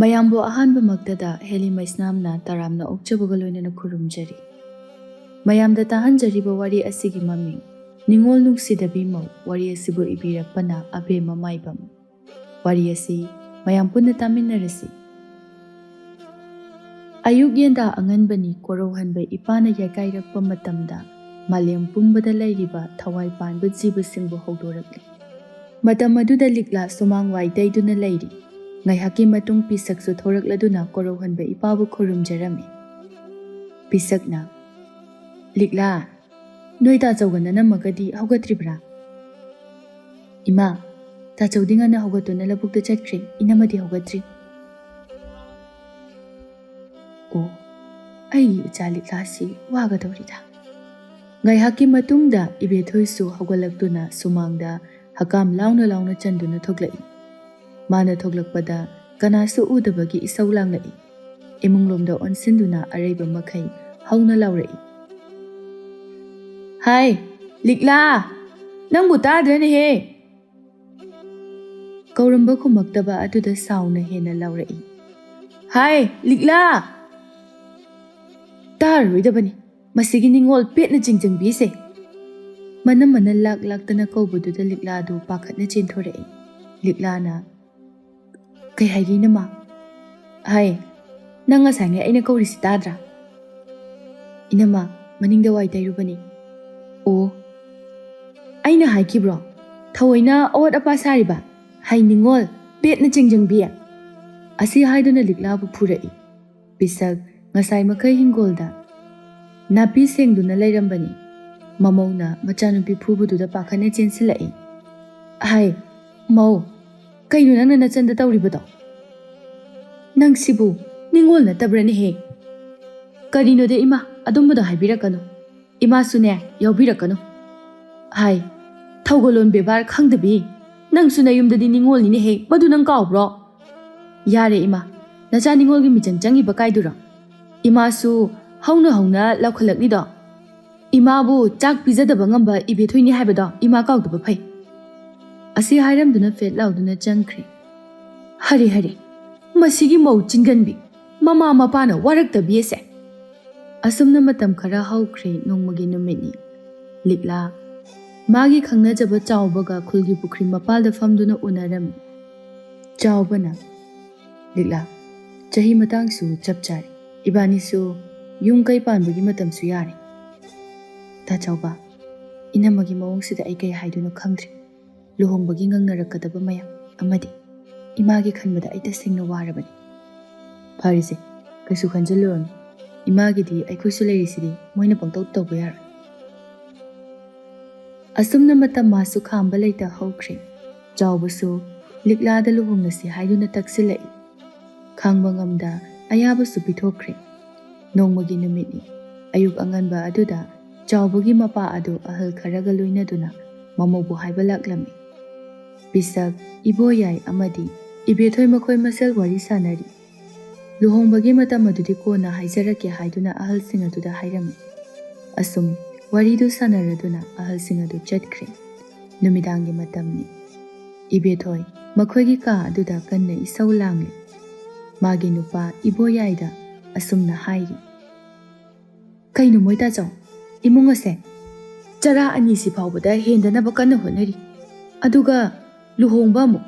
ꯃꯌꯥꯝꯕꯨ ꯑꯍꯥꯟꯕꯃꯛꯇꯗ ꯍꯦꯂꯤ ꯃꯩꯁꯅꯥꯝꯅ ꯇꯔꯥꯝꯅ ꯑꯣꯛꯆꯕꯒ ꯂꯣꯏꯅꯅ ꯈꯨꯔꯨꯝꯖꯔꯤ꯫ ꯃꯌꯥꯝꯗ ꯇꯥꯍꯟꯖꯔꯤꯕ ꯋꯥꯔꯤ ꯑꯁꯤꯒꯤ ꯃꯃꯤꯡ ꯅꯤꯡꯉꯣꯜ ꯅꯨꯡꯁꯤꯗꯕꯤ ꯃꯧ ꯋꯥꯔꯤ ꯑꯁꯤꯕꯨ ꯏꯕꯤꯔꯛꯄꯅ ꯑꯕꯦꯝꯃ ꯃꯥꯏꯕꯝ꯫ ꯋꯥꯔꯤ ꯑꯁꯤ ꯃꯌꯥꯝ ꯄꯨꯟꯅ ꯇꯥꯃꯤꯟꯅꯔꯁꯤ꯫ ꯑꯌꯨꯛ ꯌꯦꯟꯗꯥ ꯑꯉꯟꯕꯅꯤ ꯀꯣꯔꯧꯍꯟꯕ ꯏꯄꯥꯅ ꯌꯥꯏꯀꯥꯏꯔꯛꯄ ꯃꯇꯝꯗ ꯃꯥꯂꯦꯝ ꯄꯨꯝꯕꯗ ꯂꯩꯔꯤꯕ ꯊꯋꯥꯏ ꯄꯥꯟꯕ ꯖꯤꯕꯁꯤꯡꯕꯨ ꯍꯧꯗꯣꯔꯛꯂꯤ꯫ ꯃꯇꯝ ꯑꯗꯨꯗ ꯂꯤꯛꯂꯥ ꯁꯨꯃꯥꯡ ꯋꯥꯏ ꯇꯩꯗꯨꯅ ꯂꯩꯔꯤ꯫ ꯉꯥꯏꯍꯥꯛꯀꯤ ꯃꯇꯨꯡ ꯄꯤꯁꯛꯁꯨ ꯊꯣꯔꯛꯂꯗꯨꯅ ꯀꯣꯔꯧꯍꯟꯕ ꯏꯄꯥꯕꯨ ꯈꯨꯔꯨꯝꯖꯔꯝꯃꯤ꯫ ꯄꯤꯁꯛꯅ, "ꯂꯤꯛꯂꯥ, ꯅꯣꯏ ꯇꯥꯆꯧꯒ ꯅꯅꯝꯃꯒꯗꯤ ꯍꯧꯒꯠꯇ꯭ꯔꯤꯕ꯭ꯔꯥ?" "ꯏꯃꯥ, ꯇꯥꯆꯧꯗꯤ ꯉꯟꯅ ꯍꯧꯒꯠꯇꯨꯅ ꯂꯧꯕꯨꯛꯇ ꯆꯠꯈ꯭ꯔꯦ, ꯏꯅꯝꯃꯗꯤ ꯍꯧꯒꯠꯇ꯭ꯔꯤ." "ꯑꯣ, ꯑꯩꯒꯤ ꯏꯆꯥ ꯂꯤꯛꯂꯥꯁꯤ ꯋꯥꯒꯗꯧꯔꯤꯗ." ꯉꯥꯏꯍꯥꯛꯀꯤ ꯃꯇꯨꯡꯗ ꯏꯕꯦꯊꯣꯏꯁꯨ ꯍꯧꯒꯠꯂꯛꯇꯨꯅ ꯁꯨꯃꯥꯡꯗ ꯍꯀꯥꯝ ꯂꯥꯎꯅ ꯂꯥꯎꯅ ꯆꯟꯗꯨꯅ ꯊꯣꯛꯂꯛꯏ꯫ ꯃꯥꯅ ꯊꯣꯛꯂꯛꯄꯗ ꯀꯅꯥꯁꯨ ꯎꯗꯕꯒꯤ ꯏꯁꯧ ꯂꯥꯡꯂꯛꯏ꯫ ꯏꯃꯨꯡꯂꯣꯝꯗ ꯑꯣꯟꯁꯤꯟꯗꯨꯅ ꯑꯔꯩꯕ ꯃꯈꯩ ꯍꯧꯅ ꯂꯥꯎꯔꯛꯏ꯫ "ꯍꯥꯏ, ꯂꯤꯛꯂꯥ, ꯅꯪꯕꯨ ꯇꯥꯗ꯭ꯔꯅꯦꯍꯦ!" ꯀꯧꯔꯝꯕ ꯈꯨꯝꯃꯛꯇꯕ ꯑꯗꯨꯗ ꯁꯥꯎꯅ ꯍꯦꯟꯅ ꯂꯥꯎꯔꯛꯏ꯫ "ꯍꯥꯏ, ꯂꯤꯛꯂꯥ!" "ꯇꯥꯔꯔꯣꯏꯗꯕꯅꯤ ꯃꯁꯤꯒꯤ ꯅꯤꯡꯉꯣꯜ ꯄꯦꯠꯅ ꯆꯤꯡꯖꯪꯕꯤꯁꯦ!" ꯃꯅꯝꯃꯅ ꯂꯥꯛ ꯂꯥꯛꯇꯅ ꯀꯧꯕꯗꯨꯗ ꯂꯤꯛꯂꯥꯗꯨ ꯄꯥꯈꯠꯅ ꯆꯦꯟꯊꯣꯔꯛꯏ꯫ ꯂꯤꯛꯂꯥꯅ, "ꯀꯩ ꯍꯥꯏꯒꯦ ꯏꯅꯝꯃ?" "ꯍꯥꯏ, ꯅꯪ ꯉꯁꯥꯏꯉꯩ ꯑꯩꯅ ꯀꯧꯔꯤꯁꯤ ꯇꯥꯗ꯭ꯔꯥ?" "ꯏꯅꯝꯃ, ꯃꯅꯤꯡꯗ ꯋꯥꯏ ꯇꯩꯔꯨꯕꯅꯤ." "ꯑꯣ, ꯑꯩꯅ ꯍꯥꯏꯈꯤꯕ꯭ꯔꯣ ꯊꯑꯣꯏꯅ ꯑꯋꯣꯠ ꯑꯄꯥ ꯁꯥꯔꯤꯕ? ꯍꯩ ꯅꯤꯡꯉꯣꯜ ꯄꯦꯠꯅ ꯆꯤꯡꯖꯪꯕꯤ!" ꯑꯁꯤ ꯍꯥꯏꯗꯨꯅ ꯂꯤꯛꯂꯥꯕꯨ ꯐꯨꯔꯛꯏ꯫ ꯄꯤꯁꯛ ꯉꯁꯥꯏ ꯃꯈꯩ ꯍꯤꯡꯒꯣꯜꯗ ꯅꯥꯄꯤ ꯁꯦꯡꯗꯨꯅ ꯂꯩꯔꯝꯕꯅꯤ꯫ ꯃꯃꯧꯅ ꯃꯆꯥꯅꯨꯄꯤ ꯐꯨꯕꯗꯨꯗ ꯄꯥꯈꯠꯅ ꯆꯦꯟꯁꯤꯜꯂꯛꯏ꯫ "ꯍꯥꯏ, ꯃꯧ, ꯀꯩꯅꯣ ꯅꯪꯅ ꯅꯆꯟꯗ ꯇꯧꯔꯤꯕꯗꯣ? ꯅꯪ ꯁꯤꯕꯨ ꯅꯤꯡꯉꯣꯜ ꯅꯠꯇꯕ꯭ꯔꯅꯦꯍꯦ?" "ꯀꯔꯤꯅꯣꯗ ꯏꯃꯥ, ꯑꯗꯨꯝꯕꯗꯣ ꯍꯥꯏꯕꯤꯔꯛꯀꯅꯨ, ꯏꯃꯥꯁꯨꯅꯦ ꯌꯥꯎꯕꯤꯔꯛꯀꯅꯨ." "ꯍꯥꯏ, ꯊꯧꯒꯜꯂꯣꯟ ꯕꯦꯕꯥꯔ ꯈꯪꯗꯕꯤ, ꯅꯪꯁꯨ ꯅꯌꯨꯝꯗꯗꯤ ꯅꯤꯡꯉꯣꯜꯅꯤꯅꯦꯍꯦ, ꯃꯗꯨ ꯅꯪ ꯀꯥꯎꯕ꯭ꯔꯣ?" "ꯌꯥꯔꯦ ꯏꯃꯥ, ꯅꯆꯥ ꯅꯤꯡꯉꯣꯜꯒꯤ ꯃꯤꯆꯪ ꯆꯪꯉꯤꯕ ꯀꯥꯏꯗꯨꯔꯣ? ꯏꯃꯥꯁꯨ ꯍꯧꯅ ꯍꯧꯅ ꯂꯥꯎꯈꯠꯂꯛꯂꯤꯗꯣ ꯏꯃꯥꯕꯨ ꯆꯥꯛ ꯄꯤꯖꯗꯕ ꯉꯝꯕ ꯏꯕꯦꯊꯣꯏꯅꯤ ꯍꯥꯏꯕꯗꯣ ꯏꯃꯥ ꯀꯥꯎꯗꯕ ꯐꯩ." ꯑꯁꯤ ꯍꯥꯏꯔꯝꯗꯨꯅ ꯐꯦꯠ ꯂꯥꯎꯗꯨꯅ ꯆꯪꯈ꯭ꯔꯦ꯫ "ꯍꯔꯦ ꯍꯔꯦ, ꯃꯁꯤꯒꯤ ꯃꯧ ꯆꯤꯡꯒꯟꯕꯤ, ꯃꯃꯥ ꯃꯄꯥꯅ ꯋꯥꯔꯛꯇꯕꯤ ꯑꯁꯦ!" ꯑꯁꯨꯝꯅ ꯃꯇꯝ ꯈꯔ ꯍꯧꯈ꯭ꯔꯦ꯫ ꯅꯣꯡꯃꯒꯤ ꯅꯨꯃꯤꯠꯅꯤ꯫ ꯂꯤꯛꯂꯥ ꯃꯥꯒꯤ ꯈꯪꯅꯖꯕ ꯆꯥꯎꯕꯒ ꯈꯨꯜꯒꯤ ꯄꯨꯈ꯭ꯔꯤ ꯃꯄꯥꯜꯗ ꯐꯝꯗꯨꯅ ꯎꯅꯔꯝꯃꯤ꯫ ꯆꯥꯎꯕꯅ, "ꯂꯤꯛꯂꯥ, ꯆꯍꯤ ꯃꯇꯥꯡꯁꯨ ꯆꯞ ꯆꯥꯔꯦ, ꯏꯕꯥꯅꯤꯁꯨ ꯌꯨꯝ ꯀꯩ ꯄꯥꯟꯕꯒꯤ ꯃꯇꯝꯁꯨ ꯌꯥꯔꯦ." "ꯇꯥꯆꯧꯕ, ꯏꯅꯝꯃꯒꯤ ꯃꯑꯣꯡꯁꯤꯗ ꯑꯩ ꯀꯩ ꯍꯥꯏꯗꯣꯏꯅꯣ ꯈꯪꯗ꯭ꯔꯦ꯫ ꯂꯨꯍꯣꯡꯕꯒꯤ ꯉꯪꯅꯔꯛꯀꯗꯕ ꯃꯌꯥꯝ ꯑꯃꯗꯤ ꯏꯃꯥꯒꯤ ꯈꯟꯕꯗ ꯑꯩ ꯇꯁꯦꯡꯅ ꯋꯥꯔꯕꯅꯤ." "ꯐꯔꯦꯁꯦ, ꯀꯩꯁꯨ ꯈꯟꯖꯤꯜꯂꯨꯔꯅꯨ, ꯏꯃꯥꯒꯤꯗꯤ ꯑꯩꯈꯣꯏꯁꯨ ꯂꯩꯔꯤꯁꯤꯗꯤ, ꯃꯣꯏꯅ ꯄꯪꯇꯧ ꯇꯧꯕ ꯌꯥꯔꯣꯏ." ꯑꯁꯨꯝꯅ ꯃꯇꯝ ꯃꯥꯁꯨ ꯈꯥꯝꯕ ꯂꯩꯇ ꯍꯧꯈ꯭ꯔꯦ꯫ ꯆꯥꯎꯕꯁꯨ ꯂꯤꯛꯂꯥꯗ ꯂꯨꯍꯣꯡꯂꯁꯤ ꯍꯥꯏꯗꯨꯅ ꯇꯛꯁꯤꯜꯂꯛꯏ꯫ ꯈꯥꯡꯕ ꯉꯝꯗ ꯑꯌꯥꯕꯁꯨ ꯄꯤꯊꯣꯛꯈ꯭ꯔꯦ꯫ ꯅꯣꯡꯃꯒꯤ ꯅꯨꯃꯤꯠꯅꯤ꯫ ꯑꯌꯨꯛ ꯑꯉꯟꯕ ꯑꯗꯨꯗ ꯆꯥꯎꯕꯒꯤ ꯃꯄꯥ ꯑꯗꯨ ꯑꯍꯜ ꯈꯔꯒ ꯂꯣꯏꯅꯗꯨꯅ ꯃꯃꯧꯕꯨ ꯍꯥꯏꯕ ꯂꯥꯛꯂꯝꯃꯤ꯫ ꯄꯤꯁꯛ, ꯏꯕꯣꯌꯥꯏ ꯑꯃꯗꯤ ꯏꯕꯦꯊꯣꯏ ꯃꯈꯣꯏ ꯃꯁꯦꯜ ꯋꯥꯔꯤ ꯁꯥꯅꯔꯤ꯫ ꯂꯨꯍꯣꯡꯕꯒꯤ ꯃꯇꯝ ꯑꯗꯨꯗꯤ ꯀꯣꯟꯅ ꯍꯥꯏꯖꯔꯛꯀꯦ ꯍꯥꯏꯗꯨꯅ ꯑꯍꯜꯁꯤꯡ ꯑꯗꯨꯗ ꯍꯥꯏꯔꯝꯃꯤ꯫ ꯑꯁꯨꯝ ꯋꯥꯔꯤꯗꯨ ꯁꯥꯅꯔꯗꯨꯅ ꯑꯍꯜꯁꯤꯡ ꯑꯗꯨ ꯆꯠꯈ꯭ꯔꯦ꯫ ꯅꯨꯃꯤꯗꯥꯡꯒꯤ ꯃꯇꯝꯅꯤ꯫ ꯏꯕꯦꯊꯣꯏ ꯃꯈꯣꯏꯒꯤ ꯀꯥ ꯑꯗꯨꯗ ꯀꯟꯅ ꯏꯁꯧ ꯂꯥꯡꯂꯤ꯫ ꯃꯥꯒꯤ ꯅꯨꯄꯥ ꯏꯕꯣꯌꯥꯏꯗ ꯑꯁꯨꯝꯅ ꯍꯥꯏꯔꯤ꯫ "ꯀꯩꯅꯣ ꯃꯣꯏ ꯇꯥꯆꯧ, ꯏꯃꯨꯡ ꯑꯁꯦ ꯆꯔꯥ ꯑꯅꯤꯁꯤ ꯐꯥꯎꯕꯗ ꯍꯦꯟꯗꯅꯕ ꯀꯟꯅ ꯍꯣꯠꯅꯔꯤ, ꯑꯗꯨꯒ ꯂꯨꯍꯣꯡꯕ ꯑꯃꯨꯛ!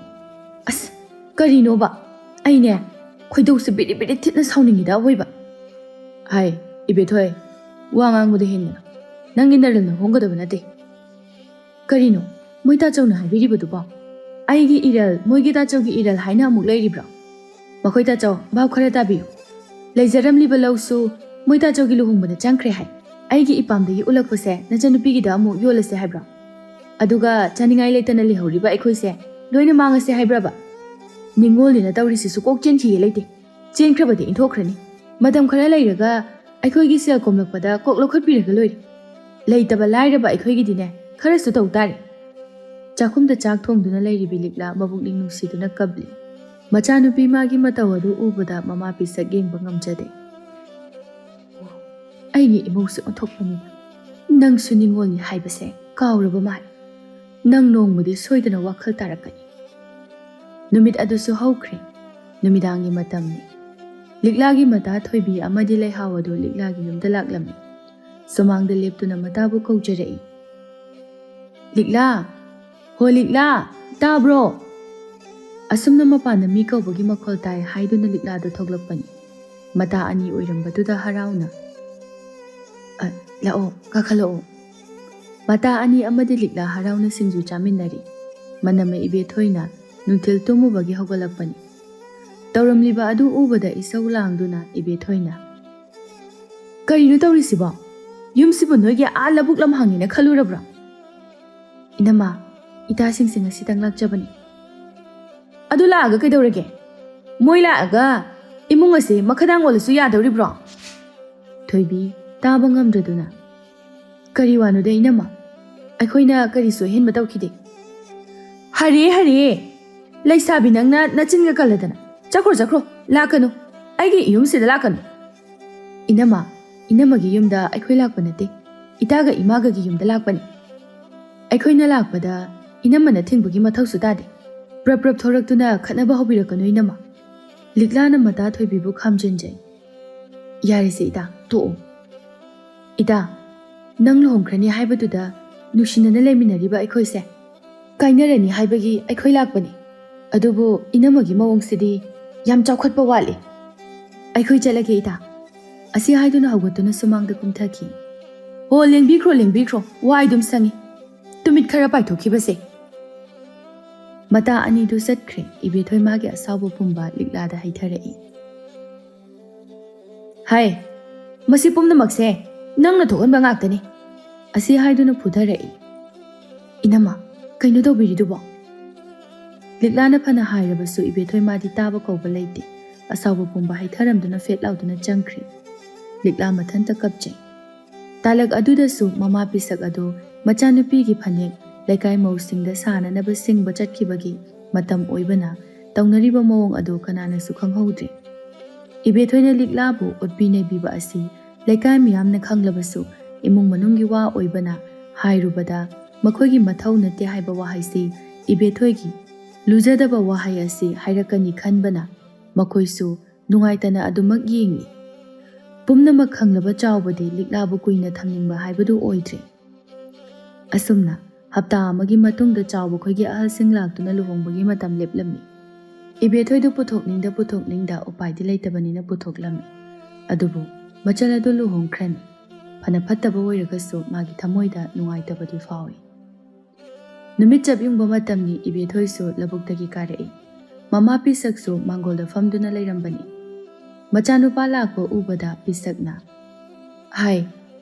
ꯑꯁ, ꯀꯔꯤꯅꯣꯕ, ꯑꯩꯅꯦ ꯈꯣꯏꯗꯧꯁꯦ ꯕꯤꯔꯤ ꯕꯤꯔꯤ ꯊꯤꯠꯅ ꯁꯥꯎꯅꯤꯡꯉꯤꯗ ꯑꯋꯣꯏꯕ." "ꯍꯥꯏ, ꯏꯕꯦꯊꯣꯏ, ꯋꯥ ꯉꯥꯡꯕꯗ ꯍꯦꯟꯒꯅꯨ, ꯅꯪꯒꯤ ꯅꯔꯜꯅ ꯍꯣꯡꯒꯗꯕ ꯅꯠꯇꯦ." "ꯀꯔꯤꯅꯣ ꯃꯣꯏ ꯇꯥꯆꯧꯅ ꯍꯥꯏꯕꯤꯔꯤꯕꯗꯨꯕꯣ? ꯑꯩꯒꯤ ꯏꯔꯜ ꯃꯣꯏꯒꯤ ꯇꯥꯆꯧꯒꯤ ꯏꯔꯜ ꯍꯥꯏꯅ ꯑꯃꯨꯛ ꯂꯩꯔꯤꯕ꯭ꯔꯣ? ꯃꯈꯣꯏ ꯇꯥꯆꯧ ꯚꯥꯞ ꯈꯔ ꯇꯥꯕꯤꯌꯨ꯫ ꯂꯩꯖꯔꯝꯂꯤꯕ ꯂꯧꯁꯨ ꯃꯣꯏ ꯇꯥꯆꯧꯒꯤ ꯂꯨꯍꯣꯡꯕꯗ ꯆꯪꯈ꯭ꯔꯦ ꯍꯥꯏ, ꯑꯩꯒꯤ ꯏꯄꯥꯝꯗꯒꯤ ꯎꯠꯂꯛꯄꯁꯦ ꯅꯆꯟꯅꯨꯄꯤꯒꯤꯗ ꯑꯃꯨꯛ ꯌꯣꯜꯂꯁꯦ ꯍꯥꯏꯕ꯭ꯔꯣ? ꯑꯗꯨꯒ ꯆꯥꯅꯤꯡꯉꯥꯏ ꯂꯩꯇꯅ ꯂꯩꯍꯧꯔꯤꯕ ꯑꯩꯈꯣꯏꯁꯦ ꯂꯣꯏꯅ ꯃꯥꯡꯉꯁꯦ ꯍꯥꯏꯕ꯭ꯔꯕ? ꯅꯤꯡꯉꯣꯜꯅꯤꯅ ꯇꯧꯔꯤꯁꯤꯁꯨ ꯀꯣꯛ ꯆꯦꯟꯈꯤꯒꯦ ꯂꯩꯇꯦ, ꯆꯦꯟꯈ꯭ꯔꯕꯗꯤ ꯏꯟꯊꯣꯛꯈ꯭ꯔꯅꯤ, ꯃꯇꯝ ꯈꯔ ꯂꯩꯔꯒ ꯑꯩꯈꯣꯏꯒꯤ ꯁꯦꯜ ꯀꯣꯝꯂꯛꯄꯗ ꯀꯣꯛ ꯂꯧꯈꯠꯄꯤꯔꯒ ꯂꯣꯏꯔꯦ꯫ ꯂꯩꯇꯕ ꯂꯥꯏꯔꯕ ꯑꯩꯈꯣꯏꯒꯤꯗꯤꯅꯦ ꯈꯔꯁꯨ ꯇꯧ ꯇꯥꯔꯦ." ꯆꯥꯛꯈꯨꯝꯗ ꯆꯥꯛ ꯊꯣꯡꯗꯨꯅ ꯂꯩꯔꯤꯕꯤ ꯂꯤꯛꯂꯥ ꯃꯕꯨꯛꯅꯤꯡ ꯅꯨꯡꯁꯤꯗꯨꯅ ꯀꯞꯂꯤ꯫ ꯃꯆꯥꯅꯨꯄꯤ ꯃꯥꯒꯤ ꯃꯇꯧ ꯑꯗꯨ ꯎꯕꯗ ꯃꯃꯥ ꯄꯤꯁꯛ ꯌꯦꯡꯕ ꯉꯝꯖꯗꯦ꯫ "ꯑꯩꯒꯤ ꯏꯃꯧꯁꯨ ꯑꯣꯟꯊꯣꯛꯄꯅꯤꯗ, ꯅꯪꯁꯨ ꯅꯤꯡꯉꯣꯜꯅꯤ ꯍꯥꯏꯕꯁꯦ ꯀꯥꯎꯔꯕ ꯃꯥꯜꯂꯦ꯫ ꯅꯪ ꯅꯣꯡꯃꯗꯤ ꯁꯣꯏꯗꯅ ꯋꯥꯈꯜ ꯇꯥꯔꯛꯀꯅꯤ." ꯅꯨꯃꯤꯠ ꯑꯗꯨꯁꯨ ꯍꯧꯈ꯭ꯔꯦ꯫ ꯅꯨꯃꯤꯗꯥꯡꯒꯤ ꯃꯇꯝꯅꯤ꯫ ꯂꯤꯛꯂꯥꯒꯤ ꯃꯇꯥ ꯊꯣꯏꯕꯤ ꯑꯃꯗꯤ ꯂꯩꯍꯥꯎ ꯑꯗꯨ ꯂꯤꯛꯂꯥꯒꯤ ꯌꯨꯝꯗ ꯂꯥꯛꯂꯝꯃꯤ꯫ ꯁꯨꯃꯥꯡꯗ ꯂꯦꯞꯇꯨꯅ ꯃꯇꯥꯕꯨ ꯀꯧꯖꯔꯛꯏ꯫ ꯂꯤꯛꯂꯥ, ꯍꯣ ꯂꯤꯛꯂꯥ, ꯇꯥꯕ꯭ꯔꯣ? ꯑꯁꯨꯝꯅ ꯃꯄꯥꯟꯗ ꯃꯤ ꯀꯧꯕꯒꯤ ꯃꯈꯣꯜ ꯇꯥꯏ ꯍꯥꯏꯗꯨꯅ ꯂꯤꯛꯂꯥꯗꯨ ꯊꯣꯛꯂꯛꯄꯅꯤ꯫ ꯃꯇꯥ ꯑꯅꯤ ꯑꯣꯏꯔꯝꯕꯗꯨꯗ ꯍꯔꯥꯎꯅ ꯂꯥꯛꯑꯣ, ꯀꯥꯈꯠꯂꯛꯑꯣ꯫ ꯃꯇꯥ ꯑꯅꯤ ꯑꯃꯗꯤ ꯂꯤꯛꯂꯥ ꯍꯔꯥꯎꯅ ꯁꯤꯡꯖꯨ ꯆꯥꯃꯤꯟꯅꯔꯤ꯫ ꯃꯅꯝꯃ ꯏꯕꯦꯊꯣꯏꯅ ꯅꯨꯡꯊꯤꯜ ꯇꯨꯝꯃꯨꯕꯒꯤ ꯍꯧꯒꯠꯂꯛꯄꯅꯤ꯫ ꯇꯧꯔꯝꯂꯤꯕ ꯑꯗꯨ ꯎꯕꯗ ꯏꯁꯧ ꯂꯥꯡꯗꯨꯅ ꯏꯕꯦꯊꯣꯏꯅ ꯀꯔꯤꯅꯣ ꯇꯧꯔꯤꯁꯤꯕꯣ? ꯌꯨꯝꯁꯤꯕꯨ ꯅꯣꯏꯒꯤ ꯂꯧꯕꯨꯛ ꯂꯝꯍꯥꯡꯅꯦꯅ ꯈꯜꯂꯨꯔꯕ꯭ꯔꯣ? ꯏꯅꯝꯃ, ꯏꯇꯥꯁꯤꯡꯁꯦ ꯉꯁꯤꯇꯪ ꯂꯥꯛꯆꯕꯅꯤ꯫ ꯑꯗꯨ ꯂꯥꯛꯑꯒ ꯀꯩꯗꯧꯔꯒꯦ? ꯃꯣꯏ ꯂꯥꯛꯑꯒ ꯏꯃꯨꯡ ꯑꯁꯤ ꯃꯈꯥꯗꯥꯡ ꯑꯣꯜꯂꯁꯨ ꯌꯥꯗꯧꯔꯤꯕ꯭ꯔꯣ? ꯊꯣꯏꯕꯤ ꯇꯥꯕ ꯉꯝꯗ꯭ꯔꯗꯨꯅ ꯀꯔꯤ ꯋꯥꯅꯣꯗ ꯏꯅꯝꯃ? ꯑꯩꯈꯣꯏꯅ ꯀꯔꯤꯁꯨ ꯑꯍꯦꯟꯕ ꯇꯧꯈꯤꯗꯦ꯫ ꯍꯔꯦ ꯍꯔꯦ, ꯂꯩꯁꯥꯕꯤ ꯅꯪꯅ ꯅꯆꯤꯟꯒ ꯀꯜꯂꯗꯅ ꯆꯠꯈ꯭ꯔꯣ, ꯂꯥꯛꯀꯅꯨ, ꯑꯩꯒꯤ ꯏꯌꯨꯝꯁꯤꯗ ꯂꯥꯛꯀꯅꯨ꯫ ꯏꯅꯝꯃ, ꯏꯅꯝꯃꯒꯤ ꯌꯨꯝꯗ ꯑꯩꯈꯣꯏ ꯂꯥꯛꯄ ꯅꯠꯇꯦ, ꯏꯇꯥꯒ ꯏꯃꯥꯒꯒꯤ ꯌꯨꯝꯗ ꯂꯥꯛꯄꯅꯤ꯫ ꯑꯩꯈꯣꯏꯅ ꯂꯥꯛꯄꯗ ꯏꯅꯝꯃꯅ ꯊꯤꯡꯕꯒꯤ ꯃꯊꯧꯁꯨ ꯇꯥꯗꯦ꯫ ꯄ꯭ꯔꯞ ꯊꯣꯔꯛꯇꯨꯅ ꯈꯠꯅꯕ ꯍꯧꯕꯤꯔꯛꯀꯅꯨ ꯏꯅꯝꯃ꯫ ꯂꯤꯛꯂꯥꯅ ꯃꯇꯥ ꯊꯣꯏꯕꯤꯕꯨ ꯈꯥꯝꯖꯤꯟꯖꯩ꯫ ꯌꯥꯔꯦꯁꯦ ꯏꯇꯥ, ꯇꯣꯛꯑꯣ꯫ ꯏꯇꯥ, ꯅꯪ ꯂꯨꯍꯣꯡꯈ꯭ꯔꯅꯤ ꯍꯥꯏꯕꯗꯨꯗ ꯅꯨꯡꯁꯤꯅꯅ ꯂꯩꯃꯤꯟꯅꯔꯤꯕ ꯑꯩꯈꯣꯏꯁꯦ ꯀꯥꯏꯅꯔꯅꯤ ꯍꯥꯏꯕꯒꯤ ꯑꯩꯈꯣꯏ ꯂꯥꯛꯄꯅꯤ꯫ ꯑꯗꯨꯕꯨ ꯏꯅꯝꯃꯒꯤ ꯃꯑꯣꯡꯁꯤꯗꯤ ꯌꯥꯝ ꯆꯥꯎꯈꯠꯄ ꯋꯥꯠꯂꯤ꯫ ꯑꯩꯈꯣꯏ ꯆꯠꯂꯒꯦ ꯏꯇꯥ꯫ ꯑꯁꯤ ꯍꯥꯏꯗꯨꯅ ꯍꯧꯒꯠꯇꯨꯅ ꯁꯨꯃꯥꯡꯗ ꯀꯨꯝꯊꯈꯤ꯫ ꯍꯣ, ꯂꯦꯡꯕꯤꯈ꯭ꯔꯣ, ꯋꯥꯏ ꯑꯗꯨꯝ ꯁꯪꯉꯤ, ꯇꯨꯃꯤꯠ ꯈꯔ ꯄꯥꯏꯊꯣꯛꯈꯤꯕꯁꯦ꯫ ꯃꯇꯥ ꯑꯅꯤꯗꯨ ꯆꯠꯈ꯭ꯔꯦ꯫ ꯏꯕꯦꯊꯣꯏ ꯃꯥꯒꯤ ꯑꯁꯥꯎꯕ ꯄꯨꯝꯕ ꯂꯤꯛꯂꯥꯗ ꯍꯩꯊꯔꯛꯏ꯫ ꯍꯥꯏ, ꯃꯁꯤ ꯄꯨꯝꯅꯃꯛꯁꯦ ꯅꯪꯅ ꯊꯣꯛꯍꯟꯕ ꯉꯥꯛꯇꯅꯤ꯫ ꯑꯁꯤ ꯍꯥꯏꯗꯨꯅ ꯐꯨꯊꯔꯛꯏ꯫ ꯏꯅꯝꯃ, ꯀꯩꯅꯣ ꯇꯧꯕꯤꯔꯤꯗꯨꯕꯣ? ꯂꯤꯛꯂꯥꯅ ꯐꯅ ꯍꯥꯏꯔꯕꯁꯨ ꯏꯕꯦꯊꯣꯏ ꯃꯥꯗꯤ ꯇꯥꯕ ꯀꯧꯕ ꯂꯩꯇꯦ꯫ ꯑꯁꯥꯎꯕ ꯄꯨꯝꯕ ꯍꯩꯊꯔꯝꯗꯨꯅ ꯐꯦꯠ ꯂꯥꯎꯗꯨꯅ ꯆꯪꯈ꯭ꯔꯤ꯫ ꯂꯤꯛꯂꯥ ꯃꯊꯟꯇ ꯀꯞꯆꯩ꯫ ꯇꯥꯂꯛ ꯑꯗꯨꯗꯁꯨ ꯃꯃꯥ ꯄꯤꯁꯛ ꯑꯗꯨ ꯃꯆꯥꯅꯨꯄꯤꯒꯤ ꯐꯅꯦꯛ ꯂꯩꯀꯥꯏ ꯃꯧꯁꯤꯡꯗ ꯁꯥꯅꯅꯕ ꯁꯤꯡꯕ ꯆꯠꯈꯤꯕꯒꯤ ꯃꯇꯝ ꯑꯣꯏꯕꯅ ꯇꯧꯅꯔꯤꯕ ꯃꯑꯣꯡ ꯑꯗꯨ ꯀꯅꯥꯅꯁꯨ ꯈꯪꯍꯧꯗ꯭ꯔꯦ꯫ ꯏꯕꯦꯊꯣꯏꯅ ꯂꯤꯛꯂꯥꯕꯨ ꯑꯣꯠꯄꯤ ꯅꯩꯕꯤꯕ ꯑꯁꯤ ꯂꯩꯀꯥꯏ ꯃꯤꯌꯥꯝꯅ ꯈꯪꯂꯕꯁꯨ ꯏꯃꯨꯡ ꯃꯅꯨꯡꯒꯤ ꯋꯥ ꯑꯣꯏꯕꯅ ꯍꯥꯏꯔꯨꯕꯗ ꯃꯈꯣꯏꯒꯤ ꯃꯊꯧ ꯅꯠꯇꯦ ꯍꯥꯏꯕ ꯋꯥꯍꯩꯁꯤ ꯏꯕꯦꯊꯣꯏꯒꯤ ꯂꯨꯖꯗꯕ ꯋꯥꯍꯩ ꯑꯁꯤ ꯍꯥꯏꯔꯛꯀꯅꯤ ꯈꯟꯕꯅ ꯃꯈꯣꯏꯁꯨ ꯅꯨꯡꯉꯥꯏꯇꯅ ꯑꯗꯨꯃꯛ ꯌꯦꯡꯂꯤ꯫ ꯄꯨꯝꯅꯃꯛ ꯈꯪꯂꯕ ꯆꯥꯎꯕꯗꯤ ꯂꯤꯛꯂꯥꯕꯨ ꯀꯨꯏꯅ ꯊꯝꯅꯤꯡꯕ ꯍꯥꯏꯕꯗꯨ ꯑꯣꯏꯗ꯭ꯔꯦ꯫ ꯑꯁꯨꯝꯅ ꯍꯞꯇꯥ ꯑꯃꯒꯤ ꯃꯇꯨꯡꯗ ꯆꯥꯎꯕ ꯈꯣꯏꯒꯤ ꯑꯍꯜꯁꯤꯡ ꯂꯥꯛꯇꯨꯅ ꯂꯨꯍꯣꯡꯕꯒꯤ ꯃꯇꯝ ꯂꯦꯞꯂꯝꯃꯤ꯫ ꯏꯕꯦꯊꯣꯏꯗꯨ ꯄꯨꯊꯣꯛꯅꯤꯡꯗ ꯎꯄꯥꯏꯗꯤ ꯂꯩꯇꯕꯅꯤꯅ ꯄꯨꯊꯣꯛꯂꯝꯃꯤ꯫ ꯑꯗꯨꯕꯨ ꯃꯆꯜ ꯑꯗꯨ ꯂꯨꯍꯣꯡꯈ꯭ꯔꯅꯤ꯫ ꯐꯅ ꯐꯠꯇꯕ ꯑꯣꯏꯔꯒꯁꯨ ꯃꯥꯒꯤ ꯊꯃꯣꯏꯗ ꯅꯨꯡꯉꯥꯏꯇꯕꯗꯤ ꯐꯥꯎꯏ꯫ ꯅꯨꯃꯤꯠ ꯆꯞ ꯌꯨꯡꯕ ꯃꯇꯝꯅꯤ꯫ ꯏꯕꯦꯊꯣꯏꯁꯨ ꯂꯧꯕꯨꯛꯇꯒꯤ ꯀꯥꯔꯛꯏ꯫ ꯃꯃꯥ ꯄꯤꯁꯛꯁꯨ ꯃꯥꯡꯒꯣꯜꯗ ꯐꯝꯗꯨꯅ ꯂꯩꯔꯝꯕꯅꯤ꯫ ꯃꯆꯥꯅꯨꯄꯥ ꯂꯥꯛꯄ ꯎꯕꯗ ꯄꯤꯁꯛꯅ ꯍꯥꯏ,